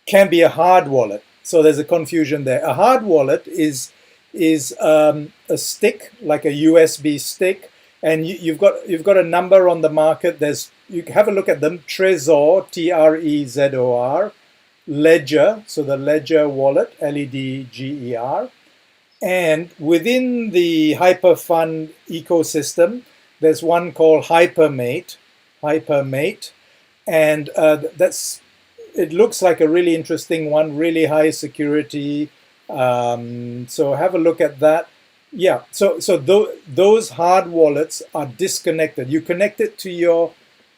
A: can be a hard wallet. So there's a confusion there. A hard wallet is a stick, like a USB stick, and you've got a number on the market. You have a look at them. Trezor, Trezor, Ledger, so the Ledger wallet, LEDGER, and within the Hyperfund ecosystem, there's one called Hypermate, and it looks like a really interesting one, really high security. So have a look at that. Yeah, so those hard wallets are disconnected. You connect it to your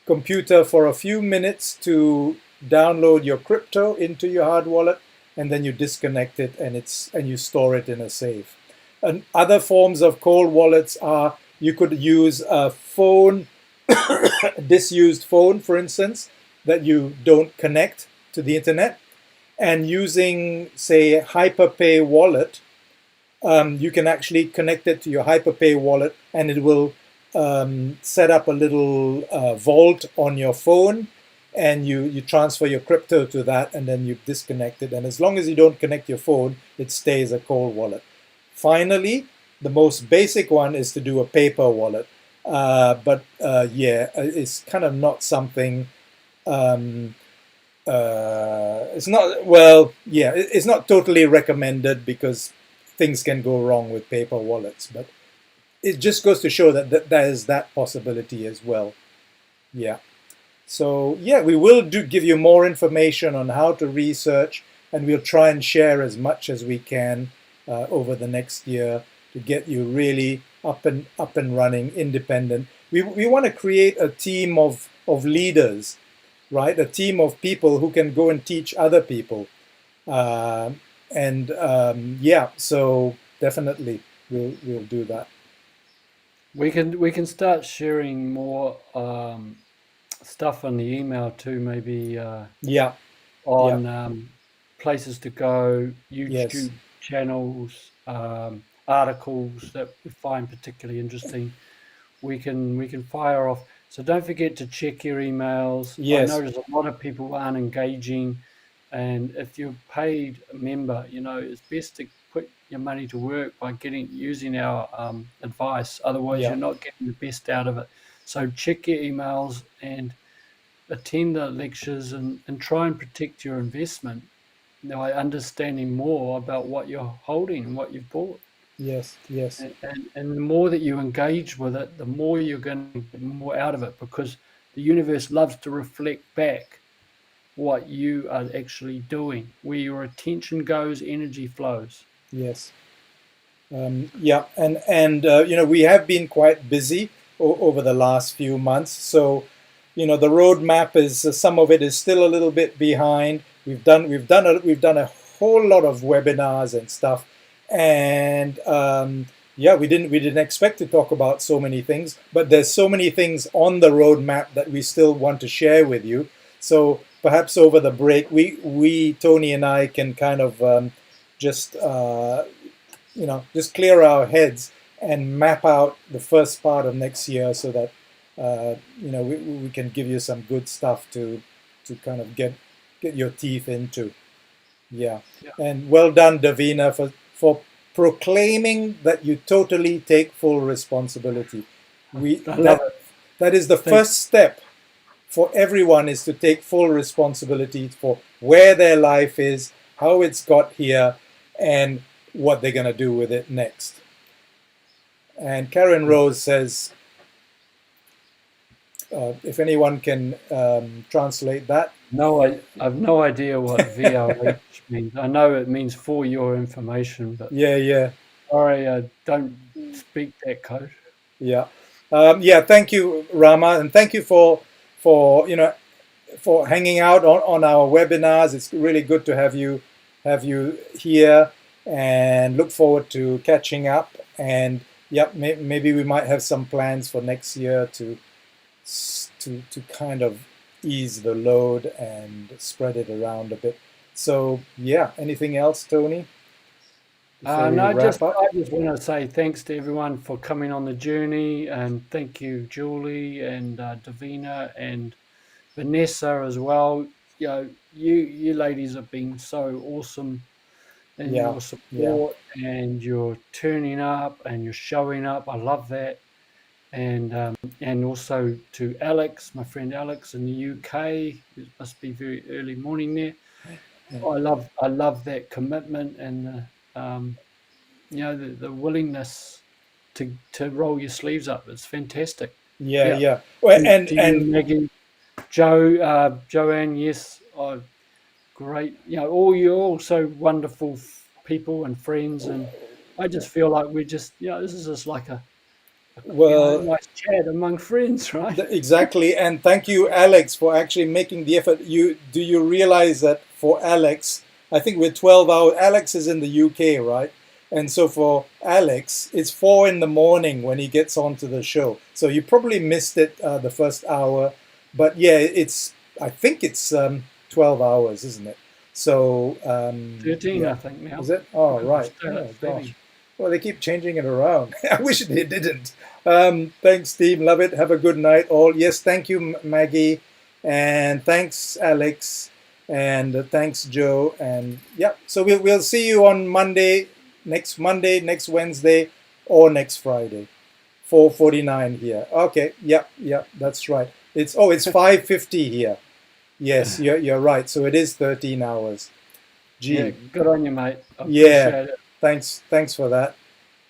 A: computer for a few minutes to download your crypto into your hard wallet, and then you disconnect it, and you store it in a safe. And other forms of cold wallets are, you could use a phone, disused phone, for instance, that you don't connect to the internet, and using, say, Hyperpay wallet, you can actually connect it to your Hyperpay wallet, and it will set up a little vault on your phone, and you transfer your crypto to that, and then you disconnect it. And as long as you don't connect your phone, it stays a cold wallet. Finally, the most basic one is to do a paper wallet. But yeah, it's kind of not something. Um, it's not, well, yeah, it's not totally recommended because things can go wrong with paper wallets. But it just goes to show that there is that possibility as well. Yeah. So yeah, we will give you more information on how to research, and we'll try and share as much as we can over the next year to get you really up and running, independent. We want to create a team of leaders, right? A team of people who can go and teach other people, uh, and yeah. So definitely we'll do that.
B: We can start sharing more stuff on the email too, maybe
A: Yeah. Yeah.
B: on places to go,
A: Yes.
B: YouTube channels, articles that we find particularly interesting. We can fire off. So don't forget to check your emails. I
A: Yes.
B: notice a lot of people aren't engaging, and if you're paid a member, it's best to put your money to work by using our advice. Otherwise,
A: Yeah.
B: you're not getting the best out of it. So check your emails and attend the lectures and try and protect your investment by understanding more about what you're holding and what you've bought.
A: Yes. Yes.
B: And the more that you engage with it, the more you're going to get more out of it, because the universe loves to reflect back what you are actually doing. Where your attention goes, energy flows.
A: Yes. Yeah, and we have been quite busy over the last few months. So, the roadmap is some of it is still a little bit behind. We've done a whole lot of webinars and stuff, and yeah, we didn't expect to talk about so many things, but there's so many things on the roadmap that we still want to share with you. So perhaps over the break, we Tony and I can kind of just just clear our heads and map out the first part of next year so that we can give you some good stuff to kind of get your teeth into. Yeah.
B: Yeah,
A: And well done, Davina, for proclaiming that you totally take full responsibility. We
B: I love
A: that
B: it.
A: that is the
B: Thank
A: first step for everyone, is to take full responsibility for where their life is, how it's got here, and what they're going to do with it next. And Karen
B: you.
A: Rose says, if anyone can translate that.
B: No, I have no idea what VRH means. I know it means for your information, but
A: Yeah, yeah,
B: sorry, I don't speak that code.
A: yeah. Yeah, thank you, Rama, and thank you for hanging out on our webinars. It's really good to have you here, and look forward to catching up. And yep, maybe we might have some plans for next year to kind of ease the load and spread it around a bit. So yeah, anything else, Tony, before we
B: No,
A: wrap up?
B: I just want to say thanks to everyone for coming on the journey, and thank you, Julie and Davina and Vanessa as well. You ladies have been so awesome in
A: Yeah,
B: your
A: yeah,
B: support, and you're turning up and you're showing up. I love that. And also to Alex, my friend Alex in the UK. It must be very early morning there.
A: yeah,
B: I love that commitment and the willingness to roll your sleeves up. It's fantastic.
A: yeah,
B: Yeah.
A: yeah. Well,
B: And
A: and
B: to you,
A: and
B: Maggie, Joanne, yes, great. All you're all so wonderful people and friends, and I just feel like we're just, this is just like a
A: well,
B: nice chat among friends, right?
A: exactly, and thank you, Alex, for actually making the effort. Do you realize that for Alex, I think we're 12 hours. Alex is in the UK, right? And so for Alex, it's 4 in the morning when he gets onto the show. So you probably missed it the first hour, but yeah, I think it's 12 hours, isn't it? So
B: 13,
A: yeah,
B: I think
A: is
B: now,
A: it? Oh,
B: because we
A: right.
B: start
A: Oh
B: at
A: gosh.
B: 7.
A: Well, they keep changing it around. I wish they didn't. Thanks, team. Love it. Have a good night, all. Yes, thank you, Maggie. And thanks, Alex. And thanks, Joe. And yeah, so we'll see you on Monday, next Wednesday, or next Friday. 4:49 here. Okay, yeah, that's right. It's 5:50 here. Yes, you're right. So it is 13 hours.
B: Yeah,
A: Gee,
B: good on you, mate. I
A: yeah.
B: appreciate it.
A: Thanks for that.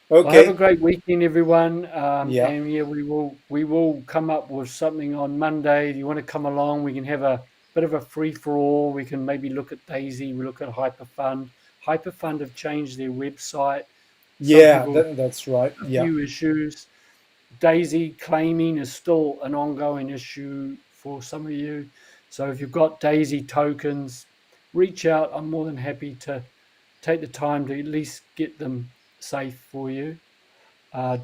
B: Well, have a
A: Okay.
B: great weekend, everyone.
A: Yeah.
B: And yeah, we will come up with something on Monday. If you want to come along, we can have a bit of a free for all. We can maybe look at Daisy. We look at Hyperfund. Hyperfund have changed their website. Some
A: Yeah,
B: people
A: that's right.
B: a
A: Yeah.
B: few issues. Daisy claiming is still an ongoing issue for some of you. So if you've got Daisy tokens, reach out. I'm more than happy to take the time to at least get them safe for you.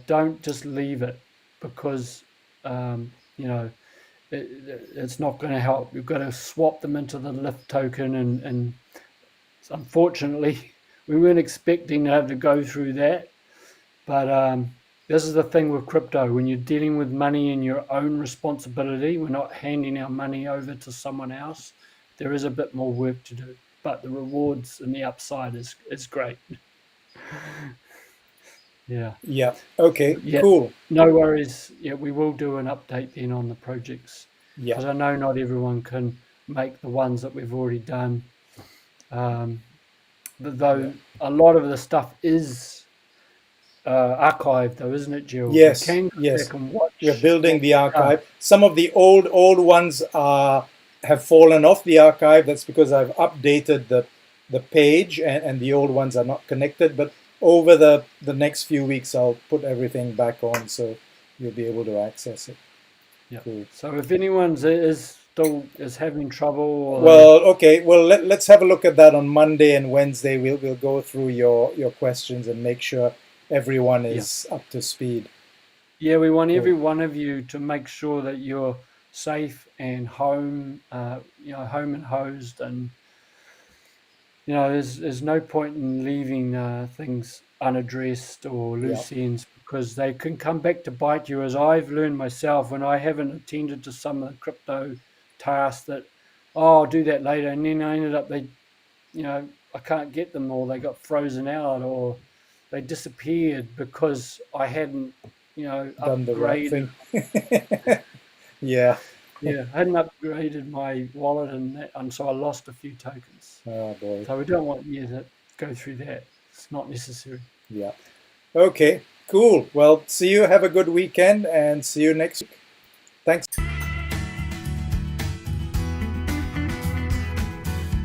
B: Don't just leave it because you know it's not going to help. You've got to swap them into the lift token, and unfortunately, we weren't expecting to have to go through that. But this is the thing with crypto: when you're dealing with money in your own responsibility, we're not handing our money over to someone else. There is a bit more work to do, but the rewards and the upside is great. Yeah.
A: Yeah. Okay.
B: Yeah,
A: Cool.
B: no worries. Yeah, we will do an update then on the projects
A: Yeah.
B: because I know not everyone can make the ones that we've already done. Um, but
A: Yeah.
B: though a lot of the stuff is archived, though, isn't it, Jill? You
A: Yes.
B: can go
A: Yes.
B: back and
A: We're
B: watch
A: building
B: what
A: the
B: we've done.
A: archive. Some of the old ones are have fallen off the archive. That's because I've updated the page, and the old ones are not connected. But over the next few weeks, I'll put everything back on, so you'll be able to access it.
B: Yeah.
A: Cool.
B: So if anyone's is still is having trouble or they,
A: Well, okay. Well, let's have a look at that on Monday and Wednesday. We'll go through your questions and make sure everyone
B: yeah.
A: is up to speed.
B: Yeah, we want every
A: Cool.
B: one of you to make sure that you're safe and home, home and hosed, and there's no point in leaving things unaddressed or
A: Yeah,
B: loose ends because they can come back to bite you. As I've learned myself, when I haven't attended to some of the crypto tasks that, oh, I'll do that later, and then I ended up I can't get them, or they got frozen out, or they disappeared because I hadn't
A: done the right
B: upgraded.
A: thing. Yeah.
B: Yeah, I hadn't upgraded my wallet, and so I lost a few tokens.
A: Oh boy.
B: So we don't want you to go through that. It's not necessary.
A: Yeah. Okay. Cool. Well, see you. Have a good weekend, and see you next week. Thanks.